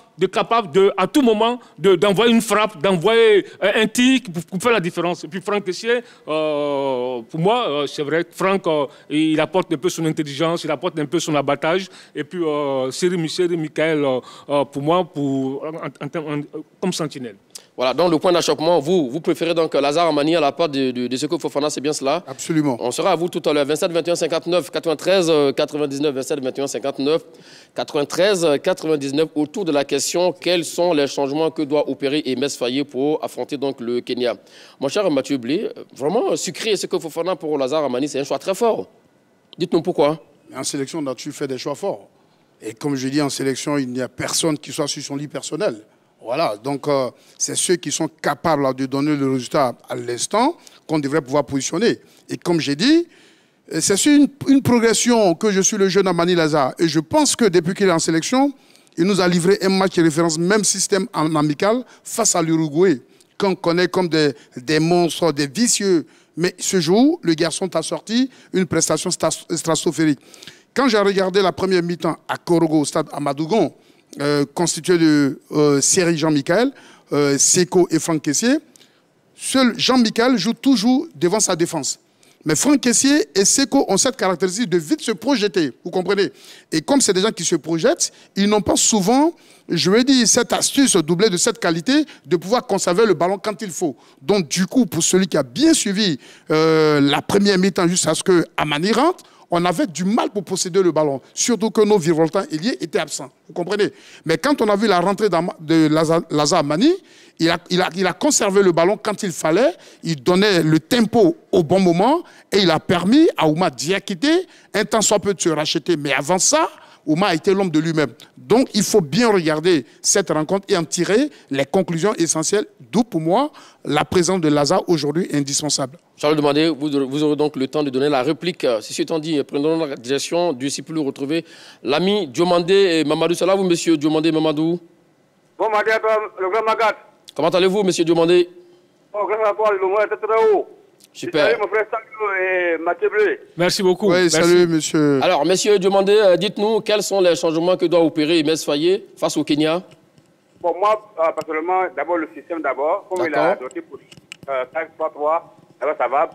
à tout moment d'envoyer une frappe, d'envoyer un tir pour faire la différence. Et puis Franck Kessié, pour moi, c'est vrai que Franck, il apporte un peu son intelligence, il apporte un peu son abattage. Et puis Cyril Michael, pour moi, comme sentinelle. Voilà, donc le point d'achoppement, vous préférez donc Lazare Amani à la part de Seko Fofana, c'est bien cela? Absolument. On sera à vous tout à l'heure. 27 21 59 93 99 27 21 59 93 99 autour de la question quels sont les changements que doit opérer Metz Faye pour affronter donc le Kenya. Mon cher Mathieu Blé, vraiment sucré Seko Fofana pour Lazare Amani, c'est un choix très fort. Dites-nous pourquoi. En sélection, on a toujours fait des choix forts. Et comme je dis, en sélection, il n'y a personne qui soit sur son lit personnel. Voilà, donc c'est ceux qui sont capables de donner le résultat à l'instant qu'on devrait pouvoir positionner. Et comme j'ai dit, c'est sur une progression que je suis le jeune Amani Lazare. Et je pense que depuis qu'il est en sélection, il nous a livré un match de référence, même système en amical, face à l'Uruguay, qu'on connaît comme des monstres, des vicieux. Mais ce jour, le garçon t'a sorti une prestation stratosphérique. Quand j'ai regardé la première mi-temps à Korogo, au stade Amadougon, constitué de Cyril Jean-Michel, Seko et Franck Kessié, seul Jean-Michel joue toujours devant sa défense. Mais Franck Kessié et Seko ont cette caractéristique de vite se projeter, vous comprenez? Et comme c'est des gens qui se projettent, ils n'ont pas souvent, je veux dire, cette astuce doublée de cette qualité de pouvoir conserver le ballon quand il faut. Donc du coup, pour celui qui a bien suivi la première mi-temps jusqu'à ce que Amani rentre, on avait du mal pour posséder le ballon, surtout que nos virevoltants ailiers étaient absents. Vous comprenez? Mais quand on a vu la rentrée de Lazare Amani, il a conservé le ballon quand il fallait, il donnait le tempo au bon moment et il a permis à Ouma Diakité un temps soit peu de se racheter. Mais avant ça, Ouma a été l'homme de lui-même. Donc, il faut bien regarder cette rencontre et en tirer les conclusions essentielles, d'où pour moi, la présence de Lazare aujourd'hui est indispensable. Charles Demandé, vous aurez donc le temps de donner la réplique. Ceci étant dit, prenons la direction du Cipoulou, retrouver l'ami Diomandé et Mamadou. Salam, vous, monsieur Diomandé Mamadou. Bon matin à toi, le grand Magat. Comment allez-vous, monsieur Diomandé? Oh, grâce à toi, le monde est très haut. Super. Salut mon frère Samuel et Mathieu Bleu. Merci beaucoup. Oui, Merci. salut, monsieur. Alors, monsieur Diomandé, dites-nous quels sont les changements que doit opérer Imez Faye face au Kenya? Bon, moi, personnellement, d'abord le système d'abord. Comme il a doté pour 5-3-3, ça va.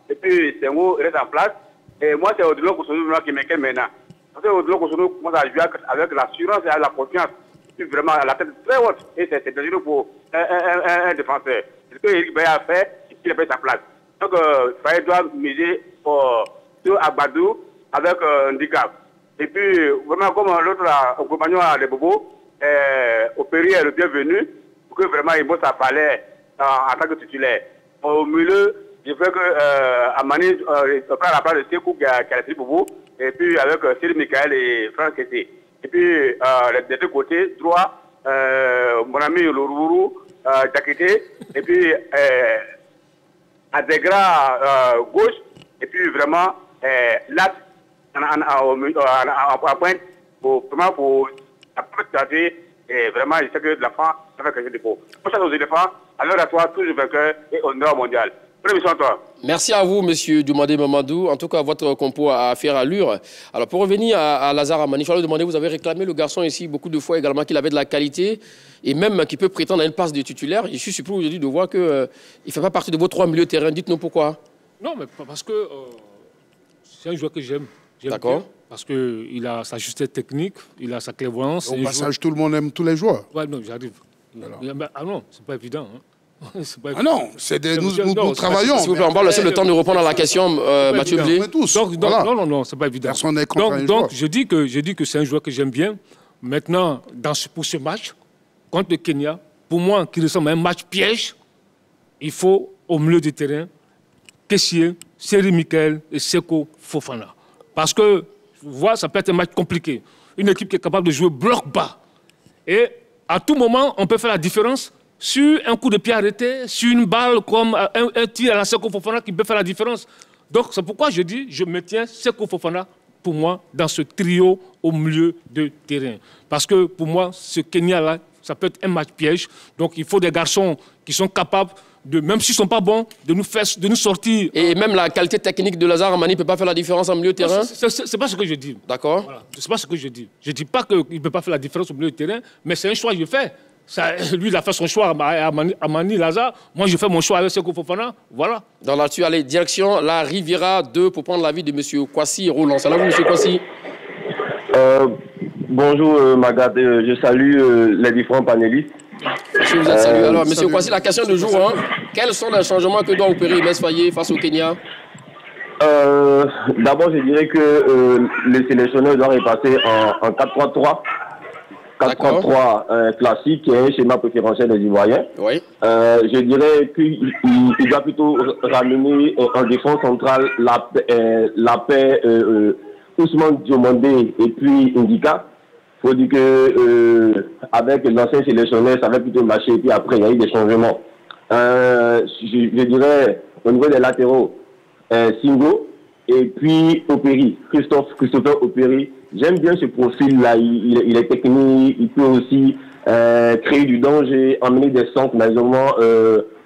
Et puis, Sengo reste en place. Et moi, c'est Odilon Kosonou qui m'inquiète maintenant. Parce que Odilon Kosonou commence à jouer avec l'assurance et la confiance. Et puis, vraiment, la tête très haute. Et c'est dangereux pour un défenseur. C'est ce que Eric Baye a fait, il a fait sa place. Donc, Faye doit miser sur Agbadou avec handicap. Et puis, vraiment, comme l'autre compagnon des Bobos, Opéry est le bienvenu pour que vraiment il bosse à palais en tant que titulaire. Au milieu, je veux que Amani prenne la place de Sekou qui a laissé Bobo, et puis avec Cyril Michael et Franck Kessé. Et puis, des deux côtés, droit, mon ami Lourou, Jakité, et puis Adegra gauche, et puis vraiment là, en pointe, pour et vraiment, je sais que l'enfant, ça fait quelque chose de beau. Pour ça, aux éléphants, alors à toi, toujours vainqueur et honneur mondial. Premier à toi. Merci à vous, monsieur Diomandé Mamadou. En tout cas, votre compo a faire allure. Alors, pour revenir à Lazare Amani, je vais demander, vous avez réclamé le garçon ici beaucoup de fois également qu'il avait de la qualité et même qu'il peut prétendre à une place de titulaire. Je suis surpris aujourd'hui de voir qu'il ne fait pas partie de vos 3 milieux de terrain. Dites-nous pourquoi. Non, mais parce que c'est un joueur que j'aime. D'accord. Parce qu'il a sa justesse technique, il a sa clairvoyance. Au passage, tout le monde aime tous les joueurs. Ouais, non, j'arrive. Ah non, c'est pas évident. Hein. Ah non, nous travaillons. S'il vous plaît, on va laisser le temps de répondre à la question, Mathieu Blé. Non, c'est pas évident. Personne n'est contre un joueur. Donc, je dis que c'est un joueur que j'aime bien. Maintenant, pour ce match, contre le Kenya, pour moi, qui ressemble à un match piège, il faut, au milieu du terrain, Kessié, Cyril Michael et Seko Fofana. Parce que, voilà, ça peut être un match compliqué. Une équipe qui est capable de jouer bloc bas. Et à tout moment, on peut faire la différence sur un coup de pied arrêté, sur une balle comme un tir à la Seko Fofana qui peut faire la différence. Donc, c'est pourquoi je dis, je maintiens Seko Fofana, pour moi, dans ce trio au milieu de terrain. Parce que, pour moi, ce Kenya-là, ça peut être un match piège. Donc, il faut des garçons qui sont capables même s'ils ne sont pas bons, de nous sortir. Et même la qualité technique de Lazare Amani ne peut pas faire la différence en milieu de terrain? Ce n'est pas ce que je dis. D'accord. Voilà. Ce n'est pas ce que je dis. Je ne dis pas qu'il ne peut pas faire la différence au milieu de terrain, mais c'est un choix que je fais. Lui, il a fait son choix à Amani Lazare. Moi, je fais mon choix avec Seko Fofana. Voilà. Dans là-dessus, allez, direction la Riviera 2 pour prendre l'avis de M. Kwasi Roland. Salut, M. Kwasi. Bonjour, Magat. Je salue les différents panélistes. Si vous êtes salué. Alors, M. Kwasi, la question de jour, hein. Quels sont les changements que doit opérer Imez Faye face au Kenya? D'abord, je dirais que le sélectionneur doit repasser en 4-3-3. 4-3-3 classique, qui est un schéma préférentiel des Ivoiriens. Oui. Je dirais qu'il doit plutôt ramener en défense centrale la paix Ousmane Diomandé et puis Indika. Il faut dire que avec l'ancien sélectionneur, ça va plutôt marcher. Et puis après, il y a eu des changements. Je dirais, au niveau des latéraux, Singo et puis Opéry, Christopher Opéry. J'aime bien ce profil-là. Il est technique, il peut aussi créer du danger, emmener des centres, mais évidemment,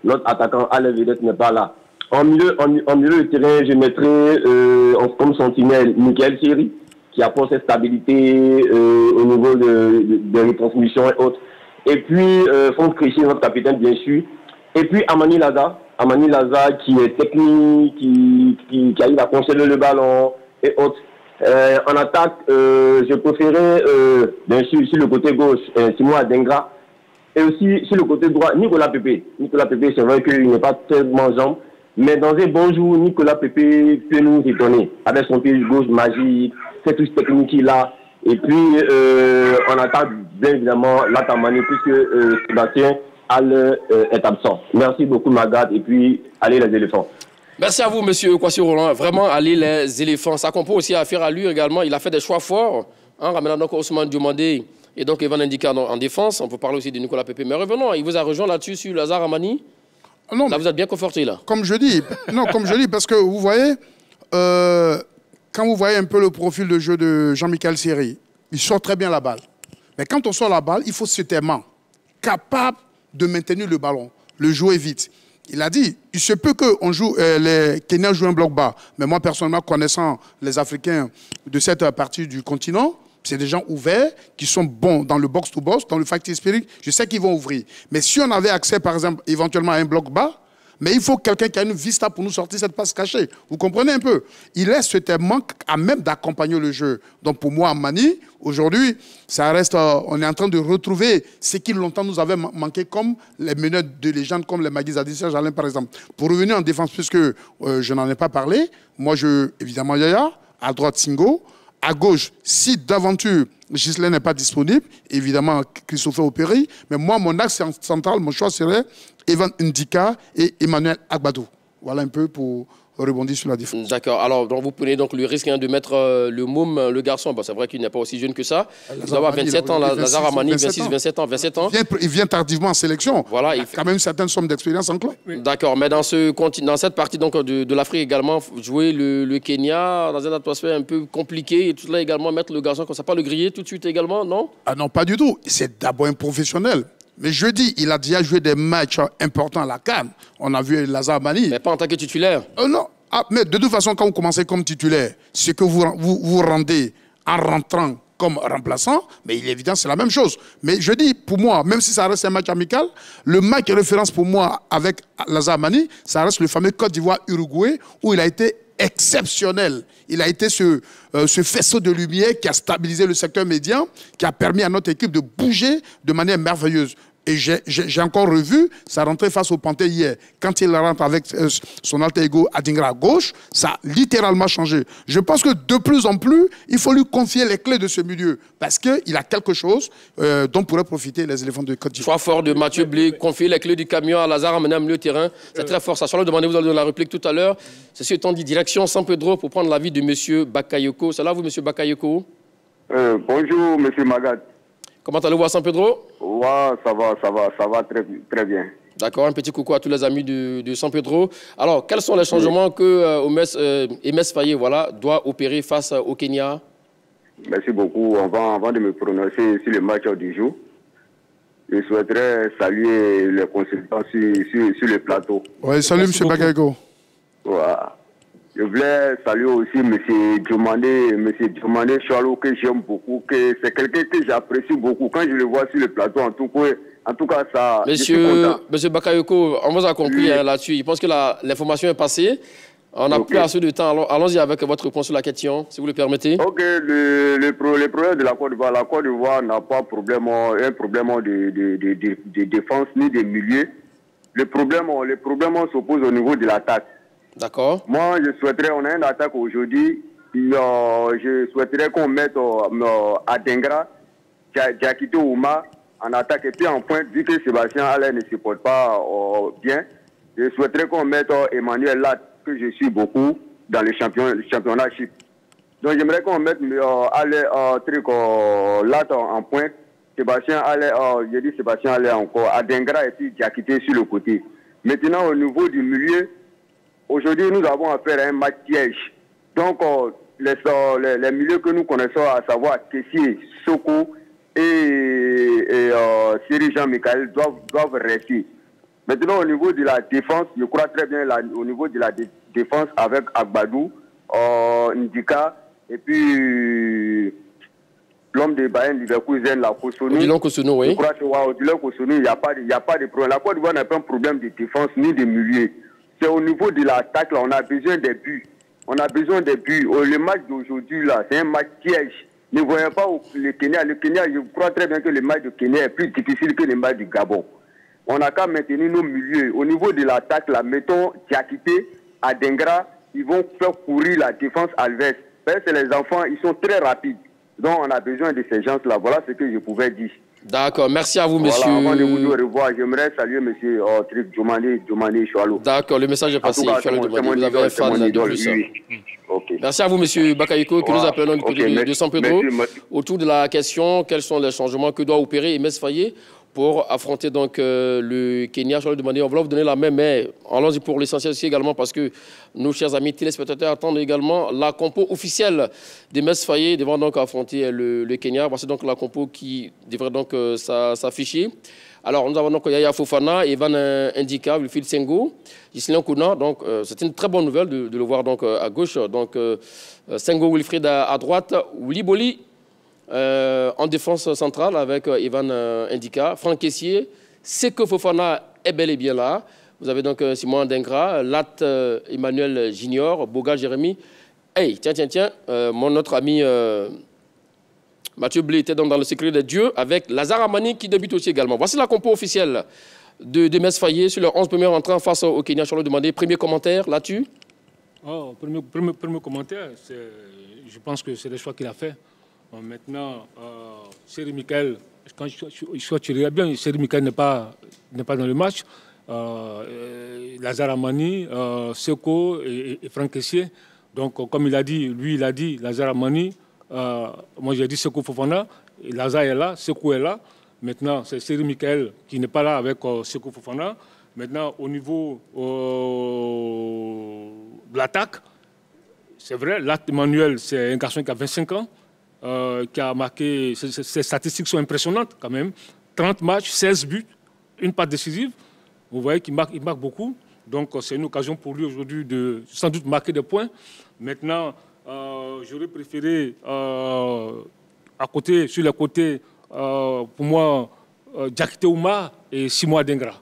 notre attaquant Alain Vedette n'est pas là. En milieu de terrain, je mettrai comme sentinelle Michael Seri, qui apporte cette stabilité au niveau de retransmission et autres. Et puis, Franck Kessé, notre capitaine, bien sûr. Et puis, Amani Lazare, qui est technique, qui arrive à conserver le ballon et autres. En attaque, je préférais, bien sûr, sur le côté gauche, Simon Adengra. Et aussi, sur le côté droit, Nicolas Pépé. Nicolas Pépé, c'est vrai qu'il n'est pas tellement jambe. Mais dans un bon jour, Nicolas Pépé peut nous étonner. Avec son pied gauche magique, cette touche technique qu'il a. Et puis, on attaque bien évidemment Latamani, puisque Sébastien Al est absent. Merci beaucoup, Magat. Et puis, allez les éléphants. Merci à vous, M. Kwasi Roland. Vraiment, allez les éléphants. Ça compose aussi à faire à lui également. Il a fait des choix forts en ramenant donc Ousmane Diomandé et donc Evan Ndika en défense. On peut parler aussi de Nicolas Pepe. Mais revenons, il vous a rejoint là-dessus sur Lazare Amani. Non, là, vous êtes bien conforté, là. Comme je dis, parce que vous voyez, quand vous voyez un peu le profil de jeu de Jean-Michel Seri, il sort très bien la balle. Mais quand on sort la balle, il faut certainement capable de maintenir le ballon, le jouer vite. Il a dit, il se peut que les Kenyans jouent un bloc bas. Mais moi, personnellement, connaissant les Africains de cette partie du continent, c'est des gens ouverts, qui sont bons dans le box-to-box, dans le fighting spirit. Je sais qu'ils vont ouvrir. Mais si on avait accès, par exemple, éventuellement à un bloc bas, mais il faut quelqu'un qui a une vista pour nous sortir cette passe cachée. Vous comprenez un peu? Il est certainement à même d'accompagner le jeu. Donc pour moi, Mani, aujourd'hui, ça reste, on est en train de retrouver ce qui longtemps nous avait manqué, comme les meneurs de légende, comme les Magui Zadissia Jalin, par exemple. Pour revenir en défense, puisque je n'en ai pas parlé, moi, évidemment, Yaya, à droite, Singo. À gauche, si d'aventure Gislain n'est pas disponible, évidemment Christopher Opéry, mais moi, mon axe central, mon choix serait Evan Ndika et Emmanuel Agbadou. Voilà un peu pour rebondir sur la défense. D'accord. Alors, donc vous prenez donc le risque de mettre le môme, le garçon. Bon, c'est vrai qu'il n'est pas aussi jeune que ça. Il doit avoir 27 ans, Lazare Amani, 26, 27 ans. Il vient tardivement en sélection. Voilà, il a quand même une certaine somme d'expérience en club. Oui. D'accord. Mais dans cette partie donc, de l'Afrique également, jouer le Kenya dans une atmosphère un peu compliquée et tout là également, mettre le garçon comme ça, pas le griller tout de suite également, non? Ah non, pas du tout. C'est d'abord un professionnel. Mais jeudi, il a déjà joué des matchs importants à la CAN. On a vu Lazare Amani. Mais pas en tant que titulaire. Non. Ah, mais de toute façon, quand vous commencez comme titulaire, ce que vous rendez en rentrant comme remplaçant, mais il est évident, c'est la même chose. Mais je dis, pour moi, même si ça reste un match amical, le match référence pour moi avec Lazare Amani, ça reste le fameux Côte d'Ivoire-Uruguay où il a été exceptionnel. Il a été ce faisceau de lumière qui a stabilisé le secteur médian, qui a permis à notre équipe de bouger de manière merveilleuse. Et j'ai encore revu sa rentrée face au Panthère hier. Quand il rentre avec son alter ego Adingra à gauche, ça a littéralement changé. Je pense que de plus en plus, il faut lui confier les clés de ce milieu. Parce qu'il a quelque chose dont pourraient profiter les éléphants de Côte d'Ivoire. Choix fort de Mathieu Blé, confier les clés du camion à Lazare, amener un milieu de terrain. C'est très fort. Ça, je demandé, vous allez donner la réplique tout à l'heure. Ceci étant dit, direction San Pedro pour prendre l'avis de M. Bakayoko. C'est là, vous, M. Bakayoko? Bonjour, M. Magat. Comment allez-vous à San Pedro? Ouais, ça va très bien. D'accord, un petit coucou à tous les amis de San Pedro. Alors, quels sont les changements que Emes Faye doit opérer face au Kenya? Merci beaucoup. Avant de me prononcer sur le match du jour, je souhaiterais saluer les consultants sur le plateau. Oui, salut M. Bakayoko. Ouais. Je voulais saluer aussi M. Diomandé Choualou, que j'aime beaucoup, que c'est quelqu'un que j'apprécie beaucoup. Quand je le vois sur le plateau, en tout cas, ça... Monsieur Bakayoko, on vous a compris là-dessus. Je pense que l'information est passée. On n'a plus assez de temps. Allons-y avec votre réponse sur la question, si vous le permettez. Ok, le problème de la Côte d'Ivoire n'a pas un problème de défense ni de milieu. Le problème s'oppose au niveau de l'attaque. D'accord. Moi, on a une attaque aujourd'hui. Je souhaiterais qu'on mette Adengra, Diakité Ouma en attaque. Et puis en pointe, vu que Sébastien Allaire ne se porte pas bien, je souhaiterais qu'on mette Emmanuel Lat, que je suis beaucoup dans le championnat chip. Donc j'aimerais qu'on mette Lat en pointe. Sébastien Allaire, j'ai dit Sébastien Allaire encore, Adengra et puis Diakité sur le côté. Maintenant, au niveau du milieu, aujourd'hui, nous avons affaire à un match piège. Donc, les milieux que nous connaissons, à savoir Kessié, Soko et Siri Jean-Michel, doivent rester. Maintenant, au niveau de la défense, je crois très bien au niveau de la défense avec Agbadou, Ndika, et puis l'homme de Bayern Leverkusen, la Kosonou. Odilon Kosonou, oui. Je crois que Odilon Kosonou, il n'y a pas de problème. La Côte d'Ivoire n'a pas un problème de défense ni de milieu. C'est au niveau de l'attaque, là, on a besoin des buts. Le match d'aujourd'hui, là, c'est un match piège. Ne voyons pas le Kenya. Le Kenya, je crois très bien que le match du Kenya est plus difficile que le match du Gabon. On n'a qu'à maintenir nos milieux. Au niveau de l'attaque, là, mettons Diakité, Adengra, ils vont faire courir la défense Alves. Parce que les enfants, ils sont très rapides. Donc, on a besoin de ces gens-là. Voilà ce que je pouvais dire. D'accord, merci à vous, monsieur. Voilà, avant de vous revoir, j'aimerais saluer monsieur Diomandé Choualou. D'accord, le message est passé. Vous avez un fan de plus. Oui. Ok. Merci à vous, M. Bakayoko, que nous appelons du côté de San Pedro. Autour de la question, quels sont les changements que doit opérer Emes Faye pour affronter donc le Kenya? Je vais demander, on va vous donner la même, mais allons-y pour l'essentiel aussi également, parce que nos chers amis téléspectateurs attendent également la compo officielle d'Emes Faye devant donc affronter le Kenya. Voici donc la compo qui devrait donc s'afficher. Alors, nous avons donc Yaya Fofana, Evan Ndika, Wilfried Sengo, Gislain Kouna. Donc, c'est une très bonne nouvelle de le voir donc, à gauche. Donc, Sengo, Wilfried à droite, Willy Boli en défense centrale avec Evan Ndika, Franck Kessié, Seko Fofana est bel et bien là. Vous avez donc Simon Dengra, Lat Emmanuel Junior, Boga Jérémy. Hey, tiens, notre ami Mathieu Blé était donc dans le secret des dieux avec Lazare Amani qui débute aussi également. Voici la compo officielle de Emes Faye sur leurs 11 premiers entrants face au Kenya. Je vais demander premier commentaire là-dessus. Oh, premier commentaire, je pense que c'est le choix qu'il a fait. Maintenant, Seri Michael, quand je regarde bien, Seri Michael n'est pas dans le match. Lazare Amani, Seko et Franck Kessié. Donc, comme il a dit, Lazare Amani, moi j'ai dit Seko Fofana, Lazare est là, Seko est là. Maintenant, c'est Seri Michael qui n'est pas là avec Seko Fofana. Maintenant, au niveau de l'attaque, c'est vrai, Lat Emmanuel, c'est un garçon qui a 25 ans, qui a marqué, ses statistiques sont impressionnantes quand même. 30 matchs, 16 buts, une passe décisive. Vous voyez qu'il marque beaucoup. Donc, c'est une occasion pour lui aujourd'hui de sans doute marquer des points. Maintenant, j'aurais préféré, sur les côtés, pour moi, Diakité Ouma et Simon Adengra.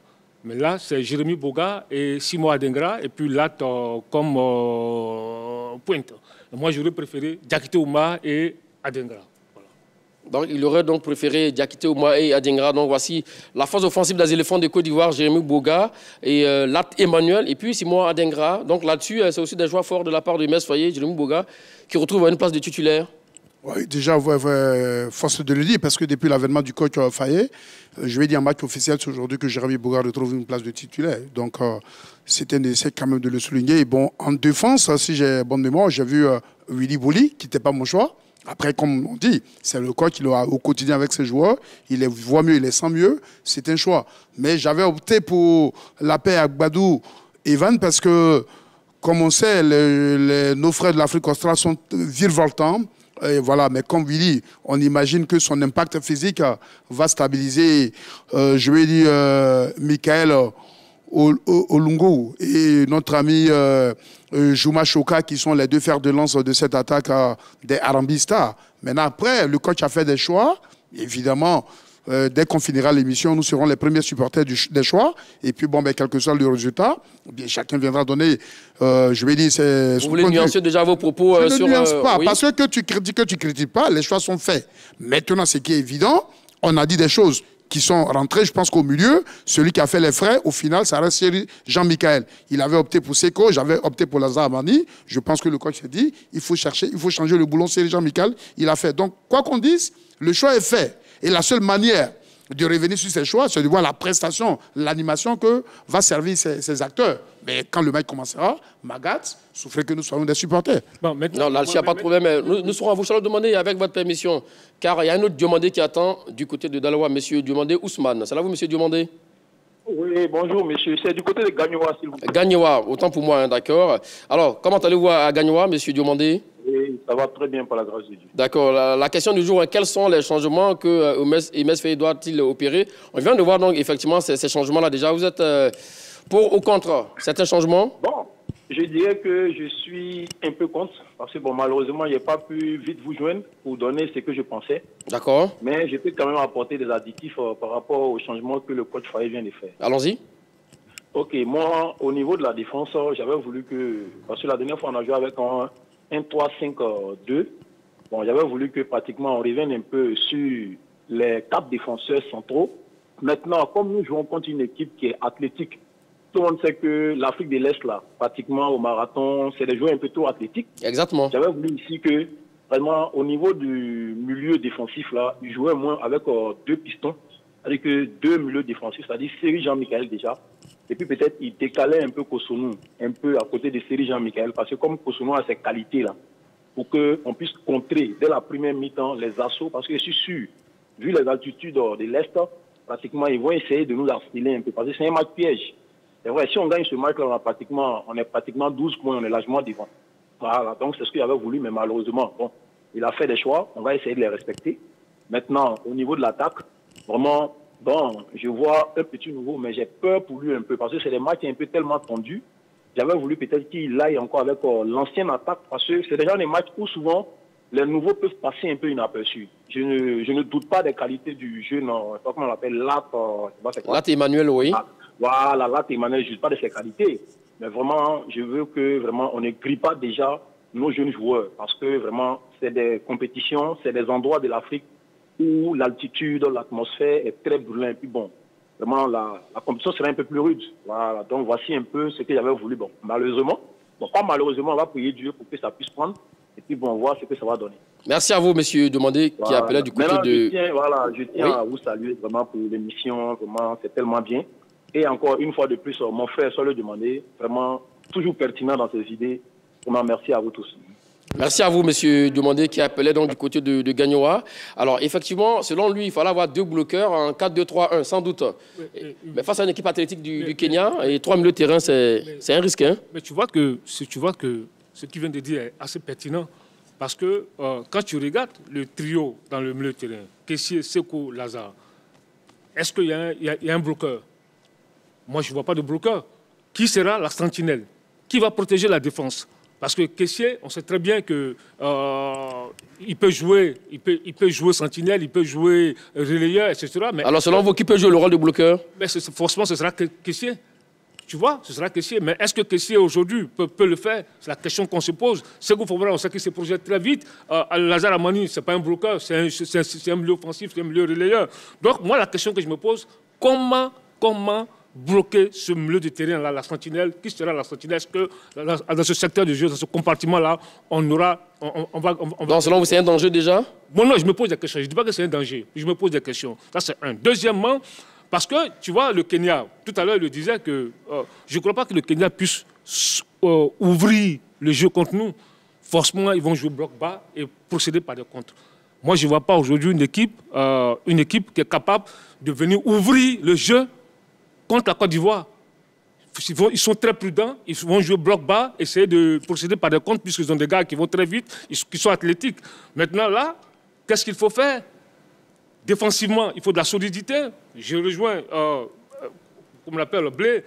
Mais là, c'est Jérémy Boga et Simon Adengra, et puis Lat comme pointe. Et moi, j'aurais préféré Diakité Ouma et Adengra. Voilà. Donc, il aurait donc préféré Diakité Ouma et Adengra. Donc, voici la phase offensive des éléphants de Côte d'Ivoire, Jérémy Boga et Lat Emmanuel, et puis Simon Adengra. Donc, là-dessus, c'est aussi des joueurs forts de la part de Emes Faye, Jérémy Boga, qui retrouve une place de titulaire. Oui, déjà, force de le dire, parce que depuis l'avènement du coach Faye, je vais dire en match officiel, c'est aujourd'hui que Jérémy Boga retrouve une place de titulaire. Donc, c'est un essai quand même de le souligner. Et bon, en défense, si j'ai bonne mémoire, j'ai vu Willy Boli, qui n'était pas mon choix. Après, comme on dit, c'est le coach qui l'a au quotidien avec ses joueurs. Il les voit mieux, il les sent mieux. C'est un choix. Mais j'avais opté pour la paix à Gbadou Evan parce que, comme on sait, nos frères de l'Afrique australe sont virevoltants. Et voilà, mais comme Willy, on imagine que son impact physique va stabiliser, je vais dire, Michael Olungo et notre ami Juma Choka, qui sont les deux fers de lance de cette attaque des Arambistas. Maintenant, après, le coach a fait des choix. Évidemment, dès qu'on finira l'émission, nous serons les premiers supporters des choix. Et puis, bon, ben, quel que soit le résultat, bien, chacun viendra donner, je vais dire... Vous voulez nuancer déjà vos propos je sur... ne nuance pas, oui. parce que tu critiques pas, les choix sont faits. Maintenant, ce qui est évident, on a dit des choses qui sont rentrées, je pense qu'au milieu, celui qui a fait les frais, au final, ça reste Jean-Michel. Il avait opté pour Seko, j'avais opté pour Lazare Amani. Je pense que le coach s'est dit, il faut changer le boulon, c'est Jean-Michel. Il a fait. Donc, quoi qu'on dise, le choix est fait. Et la seule manière de revenir sur ces choix, c'est de voir la prestation, l'animation que va servir ces acteurs. Mais quand le match commencera, Magat souffrait que nous soyons des supporters. Bon, maintenant, non, là, il n'y a pas de problème. Nous serons à vous demander avec votre permission, car il y a un autre Diomandé qui attend du côté de Dalawa, monsieur Diomandé Ousmane. C'est là vous, monsieur Diomandé? Oui, bonjour, monsieur. C'est du côté de Gagnoa, s'il vous plaît. Gagnoa, autant pour moi, hein, d'accord. Alors, comment allez-vous à Gagnoa, monsieur Diomandé? Oui, ça va très bien, par la grâce de Dieu. D'accord. La question du jour, quels sont les changements que Emes Faye doit-il opérer? On vient de voir donc effectivement ces changements-là déjà. Vous êtes pour ou contre certains changements? Bon, je dirais que je suis un peu contre, parce que bon, malheureusement, je n'ai pas pu vite vous joindre pour donner ce que je pensais. D'accord. Mais je peux quand même apporter des additifs par rapport aux changements que le coach Faye vient de faire. Allons-y. Ok, moi, au niveau de la défense, j'avais voulu que... Parce que la dernière fois, on a joué avec un 3-5-2. Bon, j'avais voulu que pratiquement on revienne un peu sur les 4 défenseurs centraux. Maintenant, comme nous jouons contre une équipe qui est athlétique, tout le monde sait que l'Afrique de l'Est, là, pratiquement au marathon, c'est des joueurs un peu trop athlétiques. Exactement. J'avais voulu ici que, vraiment, au niveau du milieu défensif, là, ils jouaient moins avec 2 pistons, c'est-à-dire que 2 milieux défensifs, c'est-à-dire Seri Jean-Michel déjà, Et puis peut-être il décalait un peu Cotonou, un peu à côté de Seri Jean-Michel, parce que comme Cotonou a ces qualités-là, pour qu'on puisse contrer dès la première mi-temps les assauts, parce que je suis sûr, vu les altitudes de l'Est, pratiquement ils vont essayer de nous harceler un peu, parce que c'est un match piège. C'est vrai, si on gagne ce match-là, on est pratiquement 12 points, on est largement devant. Voilà, donc c'est ce qu'il avait voulu, mais malheureusement, bon, il a fait des choix, on va essayer de les respecter. Maintenant, au niveau de l'attaque, vraiment, bon, je vois un petit nouveau, mais j'ai peur pour lui un peu, parce que c'est des matchs un peu tellement tendus. J'avais voulu peut-être qu'il aille encore avec l'ancienne attaque, parce que c'est déjà des matchs où souvent, les nouveaux peuvent passer un peu inaperçus. Je ne doute pas des qualités du jeune, je sais pas comment on l'appelle, Lat Emmanuel, oui. Voilà, Lat Emmanuel, je ne doute pas de ses qualités. Mais vraiment, je veux que vraiment on ne grille pas déjà nos jeunes joueurs, parce que vraiment, c'est des compétitions, c'est des endroits de l'Afrique où l'altitude, l'atmosphère est très brûlante. Et puis bon, vraiment, la compétition sera un peu plus rude. Voilà, donc voici un peu ce que j'avais voulu. Bon, malheureusement, pas malheureusement, on va prier Dieu pour que ça puisse prendre. Et puis bon, on va voir ce que ça va donner. Merci à vous, monsieur Demandé, qui appelait du côté de... Je tiens à vous saluer vraiment pour l'émission. Vraiment, c'est tellement bien. Et encore une fois de plus, mon frère Sol Demandé, vraiment toujours pertinent dans ses idées. Vraiment, merci à vous tous. Merci à vous, monsieur Demandé, qui appelait donc du côté de Gagnoa. Alors, effectivement, selon lui, il fallait avoir 2 bloqueurs en 4-2-3-1, sans doute. Mais face à une équipe athlétique du Kenya, et 3 milieux de terrain, c'est un risque. Hein? Mais tu vois que ce qu'il vient de dire est assez pertinent. Parce que quand tu regardes le trio dans le milieu de terrain, Kessié, Seko, Lazare, est-ce qu'il y a un bloqueur? Moi, je ne vois pas de bloqueur. Qui sera la sentinelle? Qui va protéger la défense? Parce que Kessié, on sait très bien qu'il peut jouer, il peut jouer sentinelle, il peut jouer relayeur, etc. Mais alors, selon vous, qui peut jouer le rôle de bloqueur? Mais forcément, ce sera Kessié. Tu vois, ce sera Kessié. Mais est-ce que Kessié, aujourd'hui, peut le faire? C'est la question qu'on se pose. Sekou Fofana, on sait qu'il se projette très vite. Lazare Amani, ce n'est pas un bloqueur, c'est un milieu offensif, c'est un milieu relayeur. Donc, moi, la question que je me pose, comment bloquer ce milieu de terrain-là, la sentinelle? Qui sera la sentinelle? Est-ce que dans ce secteur de jeu, dans ce compartiment-là, on va... Donc, selon vous, c'est un danger déjà? Bon, non, je me pose des questions. Je ne dis pas que c'est un danger. Je me pose des questions. Ça, c'est un. Deuxièmement, parce que, tu vois, le Kenya, tout à l'heure, il le disait que je ne crois pas que le Kenya puisse ouvrir le jeu contre nous. Forcément, ils vont jouer bloc bas et procéder par des contres. Moi, je ne vois pas aujourd'hui une équipe qui est capable de venir ouvrir le jeu contre la Côte d'Ivoire. Ils sont très prudents, ils vont jouer bloc bas, essayer de procéder par des contres, puisqu'ils ont des gars qui vont très vite, qui sont athlétiques. Maintenant, là, qu'est-ce qu'il faut faire? Défensivement, il faut de la solidité. Je rejoins, comme on l'appelle, Blé,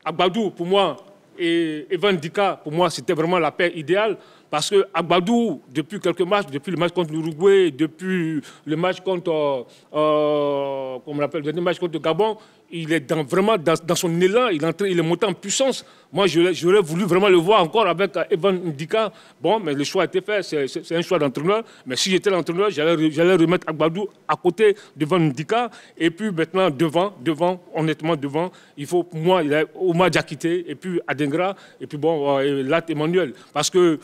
Agbadou, pour moi, et Evan Dika, pour moi, c'était vraiment la paire idéale. Parce que Agbadou, depuis quelques matchs, depuis le match contre l'Uruguay, depuis le match contre, comme on l'appelle, le dernier match contre Gabon, il est vraiment dans son élan, il est monté en puissance. Moi, j'aurais voulu vraiment le voir encore avec Evan Ndika. Bon, mais le choix a été fait, c'est un choix d'entraîneur. Mais si j'étais l'entraîneur, j'allais remettre Agbadou à côté d'Evan Ndika. Et puis maintenant, devant, honnêtement, devant, il faut, pour moi, il y a Oumar Diakité, et puis Adengra, et puis bon, Lat Emmanuel. Parce que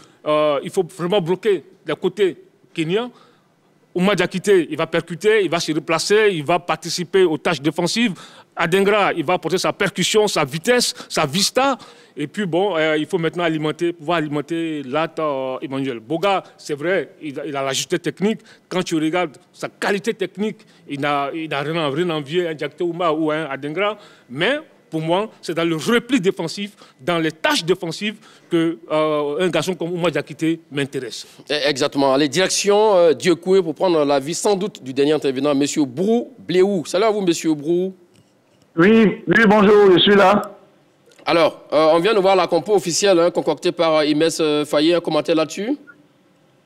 il faut vraiment bloquer les côtés kenyans. Oumar Diakité, il va percuter, il va se replacer, il va participer aux tâches défensives. Adengra, il va apporter sa percussion, sa vitesse, sa vista. Et puis bon, il faut maintenant pouvoir alimenter Lat Emmanuel. Boga, c'est vrai, il a la justesse technique. Quand tu regardes sa qualité technique, il n'a rien envié à un Diakité Oumar ou un Adengra. Mais pour moi, c'est dans le repli défensif, dans les tâches défensives, qu'un garçon comme Oumar Diakité m'intéresse. Exactement. Allez, direction Dieucoué pour prendre l'avis sans doute du dernier intervenant, M. Brou Bléou. Salut à vous, M. Brou. Oui, bonjour, je suis là. Alors, on vient de voir la compo officielle concoctée par Imès Faye. Un commentaire là-dessus?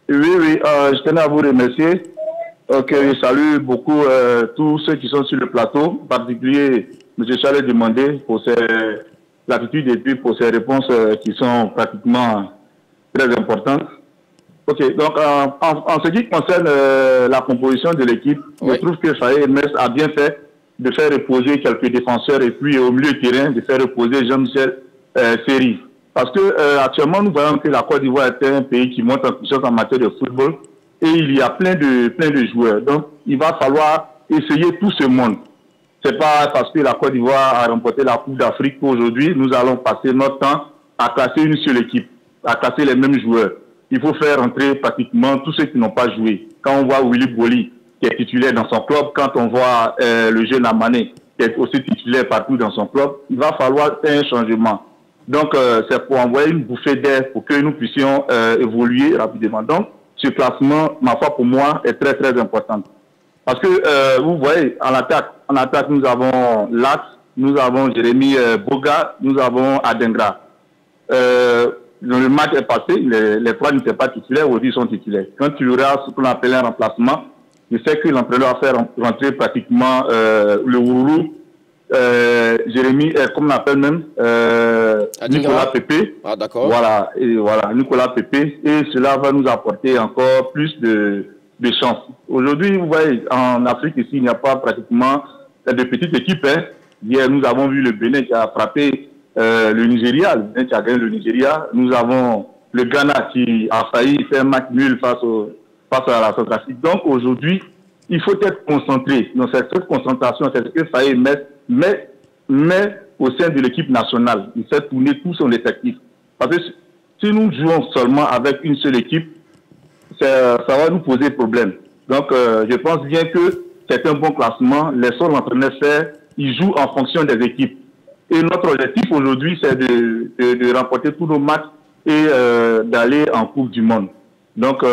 Oui, je tenais à vous remercier. Je salue beaucoup tous ceux qui sont sur le plateau, en particulier M. Charles Demandé pour l'attitude et puis pour ses réponses qui sont pratiquement très importantes. Ok, donc en ce qui concerne la composition de l'équipe, je trouve que Faye Imès a bien fait de faire reposer quelques défenseurs et puis au milieu de terrain de faire reposer Jean-Michel Seri. Parce que actuellement nous voyons que la Côte d'Ivoire est un pays qui monte en puissance en matière de football et il y a plein de joueurs. Donc il va falloir essayer tout ce monde. C'est pas parce que la Côte d'Ivoire a remporté la Coupe d'Afrique qu'aujourd'hui, nous allons passer notre temps à classer une seule équipe, à classer les mêmes joueurs. Il faut faire entrer pratiquement tous ceux qui n'ont pas joué. Quand on voit Willy Boli, qui est titulaire dans son club, quand on voit le jeune Amané, qui est aussi titulaire partout dans son club, il va falloir faire un changement. Donc, c'est pour envoyer une bouffée d'air pour que nous puissions évoluer rapidement. Donc, ce classement, ma foi, pour moi, est très, très important. Parce que, vous voyez, en attaque, nous avons Lax, nous avons Jérémy Boga, nous avons Adengra. Le match est passé, les trois n'étaient pas titulaires, aujourd'hui ils sont titulaires. Quand tu auras ce qu'on appelle un remplacement, je sais que l'entraîneur va faire rentrer pratiquement le Wourou, Jérémy, comme on appelle même, Nicolas Pépé. Ah, d'accord. Voilà, et voilà, Nicolas Pépé. Et cela va nous apporter encore plus de chance. Aujourd'hui, vous voyez, en Afrique ici, il n'y a pas pratiquement de petites équipes. Hein. Hier, nous avons vu le Bénin qui a frappé le Nigeria. Le Bénin qui a gagné le Nigeria. Nous avons le Ghana qui a failli faire un match nul face à la Centrafrique. Donc aujourd'hui, il faut être concentré. Donc cette concentration, c'est ce que Faye met au sein de l'équipe nationale. Il fait tourner tout son effectif. Parce que si nous jouons seulement avec une seule équipe, ça va nous poser problème. Donc je pense bien que c'est un bon classement. Laissons l'entraîneur faire. Il joue en fonction des équipes. Et notre objectif aujourd'hui, c'est de remporter tous nos matchs et d'aller en Coupe du Monde. Donc,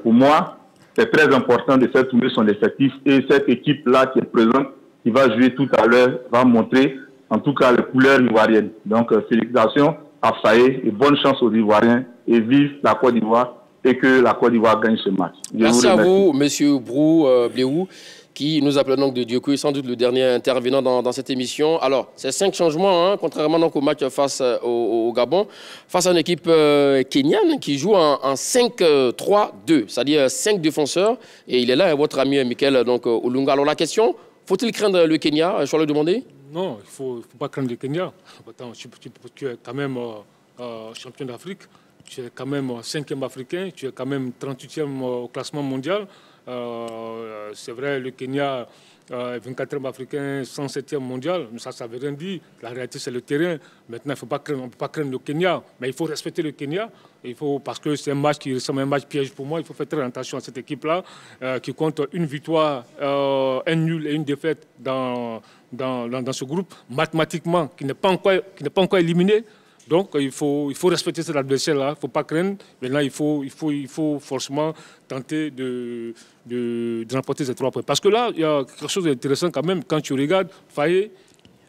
pour moi, c'est très important de faire tourner son effectif. Et cette équipe-là qui est présente, qui va jouer tout à l'heure, va montrer en tout cas les couleurs ivoiriennes. Donc, félicitations à Faye et bonne chance aux Ivoiriens. Et vive la Côte d'Ivoire et que la Côte d'Ivoire gagne ce match. Merci à vous, M. Brou Bléou, qui nous appelle donc de Dieukou, sans doute le dernier intervenant dans cette émission. Alors, c'est 5 changements, hein, contrairement donc au match face au Gabon, face à une équipe kenyane qui joue en 5-3-2, c'est-à-dire 5 défenseurs. Et il est là, votre ami Michael Olunga. Alors la question, faut-il craindre le Kenya, je dois le demander? Non, il ne faut pas craindre le Kenya. Attends, tu es quand même champion d'Afrique, tu es quand même 5e africain, tu es quand même 38e au classement mondial. C'est vrai, le Kenya, 24e africain, 107e mondial, mais ça ne veut rien dire. La réalité, c'est le terrain. Maintenant, on ne peut pas craindre le Kenya, mais il faut respecter le Kenya. Parce que c'est un match qui ressemble à un match piège pour moi. Il faut faire très attention à cette équipe-là, qui compte une victoire, un nul et une défaite dans ce groupe, mathématiquement, qui n'est pas encore éliminé. Donc, il faut respecter cet adversaire-là, il ne faut pas craindre. Maintenant, il faut forcément tenter de remporter ces 3 points. Parce que là, il y a quelque chose d'intéressant quand même. Quand tu regardes, Faye,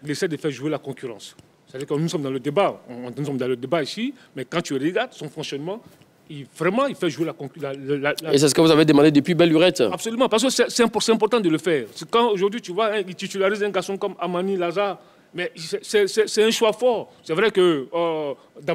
il essaie de faire jouer la concurrence. C'est-à-dire que nous sommes dans le débat. Nous sommes dans le débat ici, mais quand tu regardes son fonctionnement, il fait jouer la concurrence. Et c'est ce que vous avez demandé depuis belle lurette. Absolument, parce que c'est important de le faire. Quand aujourd'hui, tu vois, il titularise un garçon comme Amani Lazare, mais c'est un choix fort. C'est vrai que dans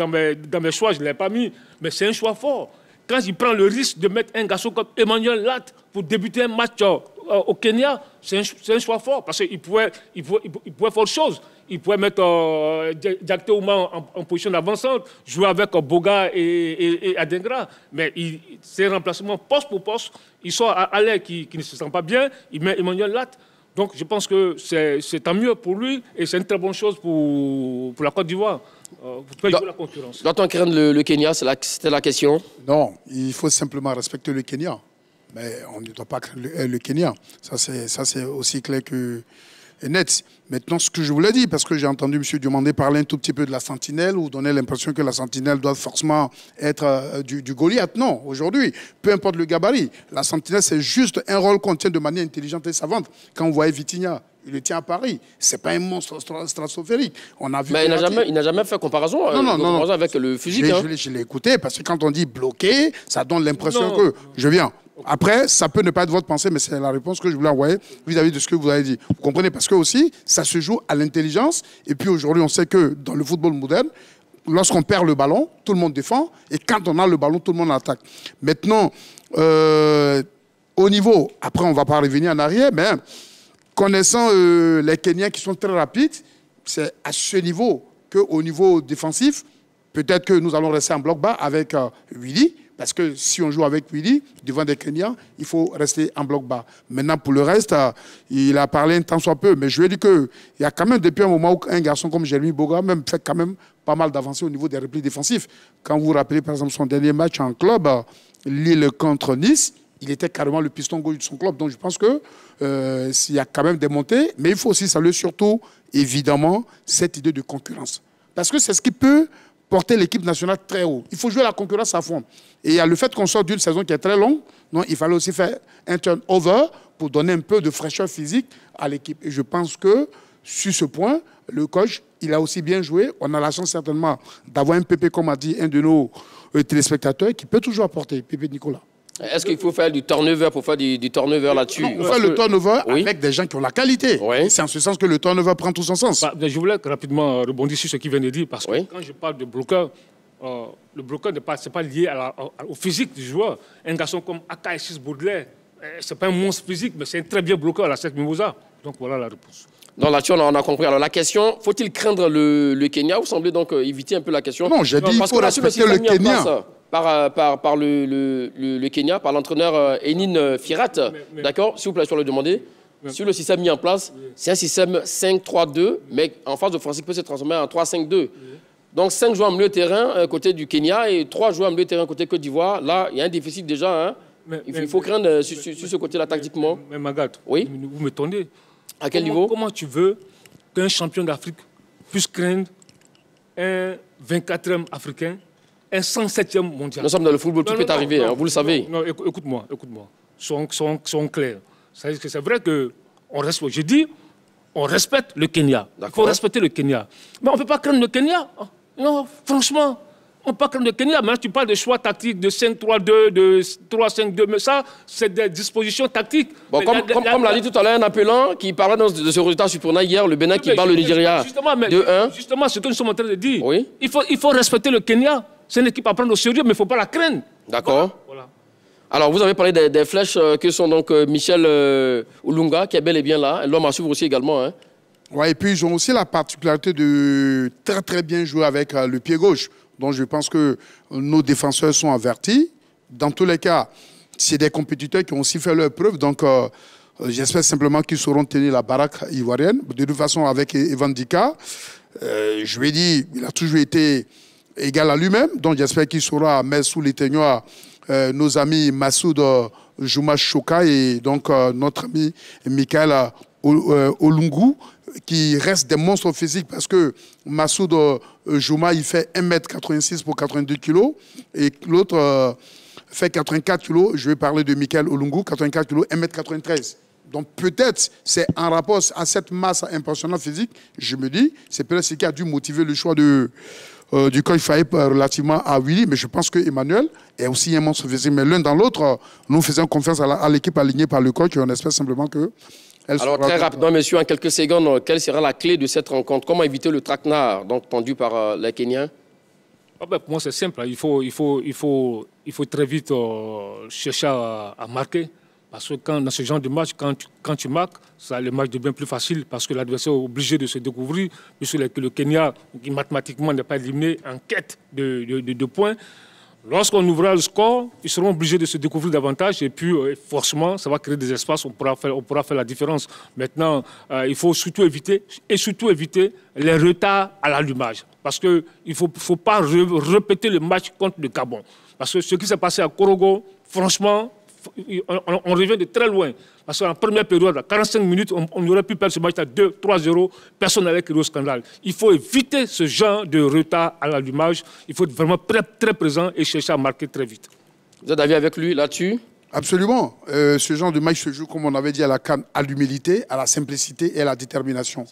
mes choix, je ne l'ai pas mis, mais c'est un choix fort. Quand il prend le risque de mettre un garçon comme Emmanuel Lat pour débuter un match au Kenya, c'est un choix fort, parce qu'il pouvait faire autre chose. Il pouvait mettre Diakité Ouma en position d'avancante, jouer avec Boga et Adengra. Mais ses remplacements poste pour poste, ils sont à l'air qui ne se sent pas bien, il met Emmanuel Lat. Donc je pense que c'est tant mieux pour lui et c'est une très bonne chose pour la Côte d'Ivoire. Vous pouvez jouer la concurrence. Doit-on craindre le Kenya? C'était la question. Non, il faut simplement respecter le Kenya. Mais on ne doit pas craindre le Kenya. Ça, c'est aussi clair que net. Maintenant, ce que je voulais dire, parce que j'ai entendu M. Diomandé parler un tout petit peu de la sentinelle, ou donner l'impression que la sentinelle doit forcément être du Goliath. Non, aujourd'hui, peu importe le gabarit, la sentinelle, c'est juste un rôle qu'on tient de manière intelligente et savante. Quand on voit Vitinha, il le tient à Paris. Ce n'est pas un monstre stratosphérique. On a vu. Mais il n'a jamais fait comparaison, avec le physique. Je l'ai écouté, parce que quand on dit bloqué, ça donne l'impression que je viens. Après, ça peut ne pas être votre pensée, mais c'est la réponse que je voulais envoyer vis-à-vis de ce que vous avez dit. Vous comprenez? Parce que aussi, ça se joue à l'intelligence. Et puis aujourd'hui, on sait que dans le football moderne, lorsqu'on perd le ballon, tout le monde défend. Et quand on a le ballon, tout le monde attaque. Maintenant, au niveau, après on ne va pas revenir en arrière, mais connaissant les Kenyans qui sont très rapides, c'est à ce niveau qu'au niveau défensif, peut-être que nous allons rester en bloc bas avec Willy, Parce que si on joue avec Willy, devant des Kenyans, il faut rester en bloc bas. Maintenant, pour le reste, il a parlé un temps soit peu. Mais je lui ai dit qu'il y a quand même, depuis un moment où un garçon comme Jérémy Boga même fait quand même pas mal d'avancées au niveau des replis défensifs. Quand vous vous rappelez, par exemple, son dernier match en club, Lille contre Nice, il était carrément le piston gauche de son club. Donc, je pense qu'il y a quand même des montées. Mais il faut aussi saluer surtout, évidemment, cette idée de concurrence. Parce que c'est ce qui peut porter l'équipe nationale très haut. Il faut jouer la concurrence à fond. Et il y a le fait qu'on sort d'une saison qui est très longue. Donc, il fallait aussi faire un turnover pour donner un peu de fraîcheur physique à l'équipe. Et je pense que, sur ce point, le coach, il a aussi bien joué. On a la chance certainement d'avoir un Pépé, comme a dit un de nos téléspectateurs, qui peut toujours apporter, Pépé Nicolas. Est-ce qu'il faut faire du turnover pour faire du turnover là-dessus? On fait le turnover avec des gens qui ont la qualité. Oui. C'est en ce sens que le turnover prend tout son sens. Je voulais rapidement rebondir sur ce qu'il vient de dire, parce que quand je parle de bloqueur, le bloqueur n'est pas lié au physique du joueur. Un garçon comme Akaïsis Baudelaire, ce n'est pas un monstre physique, mais c'est un très bien bloqueur à la Sec Mimosa. Donc voilà la réponse. Non, là-dessus, on a compris. Alors la question, faut-il craindre le Kenya? Vous semblez donc éviter un peu la question. Non, j'ai dit qu'il faut respecter le Kenya. Par le Kenya, par l'entraîneur Enin Firat. D'accord? S'il vous plaît, je peux le demander. Sur le système mis en place, c'est un système 5-3-2, mais en phase offensive peut se transformer en 3-5-2. Donc 5 joueurs en milieu de terrain côté du Kenya et 3 joueurs en milieu de terrain côté Côte d'Ivoire. Là, il y a un déficit déjà. Hein. Il faut craindre sur ce côté-là tactiquement. Mais Magat, oui? Vous m'étonnez. À quel niveau? Comment tu veux qu'un champion d'Afrique puisse craindre un 24e africain, un 107e mondial? Nous sommes dans le football, tout peut arriver, vous le savez. Non, écoute-moi. Soyons clairs. C'est vrai qu'on respecte. Je dis, on respecte le Kenya. Il faut respecter le Kenya. Mais on ne peut pas craindre le Kenya. Non, franchement, on ne peut pas craindre le Kenya. Maintenant, tu parles de choix tactiques, de 5-3-2, de 3-5-2. Mais ça, c'est des dispositions tactiques. Bon, comme l'a dit tout à l'heure un appelant qui parlait de ce résultat surprenant hier, le Bénin qui bat le Nigeria 2-1. Justement, ce que nous sommes en train de dire. Oui. Il faut respecter le Kenya. C'est une équipe à prendre au sérieux, mais il ne faut pas la craindre. D'accord. Voilà. Alors, vous avez parlé des flèches que sont donc Michel Olunga, qui est bel et bien là. L'homme à suivre aussi également. Hein. Ouais, et puis ils ont aussi la particularité de très très bien jouer avec le pied gauche. Donc je pense que nos défenseurs sont avertis. Dans tous les cas, c'est des compétiteurs qui ont aussi fait leur preuve. Donc j'espère simplement qu'ils sauront tenir la baraque ivoirienne. De toute façon, avec Evan Dika, je lui ai dit, il a toujours été égal à lui-même. Donc j'espère qu'il saura mettre sous les teignoirs nos amis Massoud Jouma Choka et donc notre ami Michael Olungu, qui reste des monstres physiques parce que Massoud Jouma, il fait 1m86 pour 82 kg et l'autre fait 84 kg. Je vais parler de Michael Olungu, 84 kg, 1m93. Donc peut-être c'est en rapport à cette masse impressionnante physique, je me dis, c'est peut-être ce qui a dû motiver le choix du coach Faïp relativement à Willy, mais je pense que Emmanuel est aussi un monstre physique. Mais l'un dans l'autre, nous faisons confiance à l'équipe alignée par le coach et on espère simplement que... Alors très rapidement, monsieur, en quelques secondes, quelle sera la clé de cette rencontre? Comment éviter le traquenard donc tendu par les Kenyans? Pour moi, c'est simple. Il faut très vite chercher à marquer. Parce que dans ce genre de match, quand tu marques, ça, le match devient plus facile parce que l'adversaire est obligé de se découvrir, puisque le Kenya, qui mathématiquement n'est pas éliminé, en quête de points. Lorsqu'on ouvrira le score, ils seront obligés de se découvrir davantage et puis forcément, ça va créer des espaces, on pourra faire la différence. Maintenant, il faut surtout éviter les retards à l'allumage. Parce qu'il ne faut pas répéter le match contre le Gabon. Parce que ce qui s'est passé à Korogo, franchement, on revient de très loin. Parce qu'en première période, à 45 minutes, on aurait pu perdre ce match à 2-3-0. Personne n'allait créer au scandale. Il faut éviter ce genre de retard à l'allumage. Il faut être vraiment très présent et chercher à marquer très vite. Vous êtes d'accord avec lui là-dessus? Absolument. Ce genre de match se joue, comme on avait dit, à la CAN, à l'humilité, à la simplicité et à la détermination.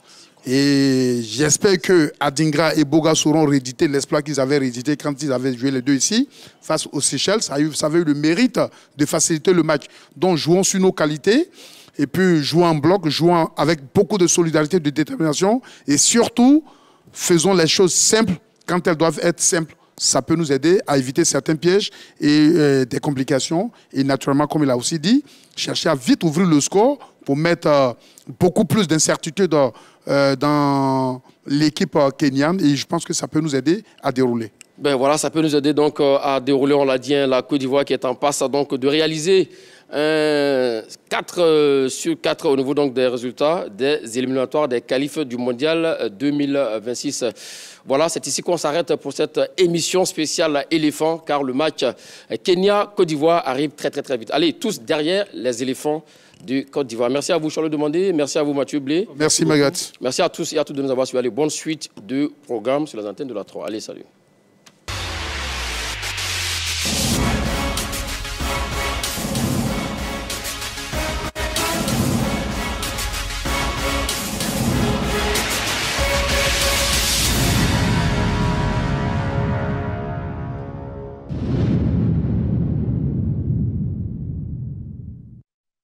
Et j'espère que Adingra et Boga sauront rééditer l'exploit qu'ils avaient réédité quand ils avaient joué les deux ici, face aux Seychelles. Ça avait eu le mérite de faciliter le match. Donc jouons sur nos qualités, et puis jouons en bloc, jouons avec beaucoup de solidarité, de détermination, et surtout, faisons les choses simples quand elles doivent être simples. Ça peut nous aider à éviter certains pièges et des complications. Et naturellement, comme il a aussi dit, chercher à vite ouvrir le score pour mettre beaucoup plus d'incertitude dans l'équipe kenyane. Et je pense que ça peut nous aider à dérouler. Ben voilà, ça peut nous aider donc à dérouler, on l'a dit, la Côte d'Ivoire qui est en passe donc de réaliser 4 sur 4 au niveau donc des résultats des éliminatoires des qualifs du Mondial 2026. Voilà, c'est ici qu'on s'arrête pour cette émission spéciale éléphant, car le match Kenya-Côte d'Ivoire arrive très vite. Allez, tous derrière les éléphants du Côte d'Ivoire. Merci à vous, Charles Demandé. Merci à vous, Mathieu Blé. Merci, Magat. Merci à tous et à toutes de nous avoir suivis. Allez, bonne suite de programme sur les antennes de la 3. Allez, salut.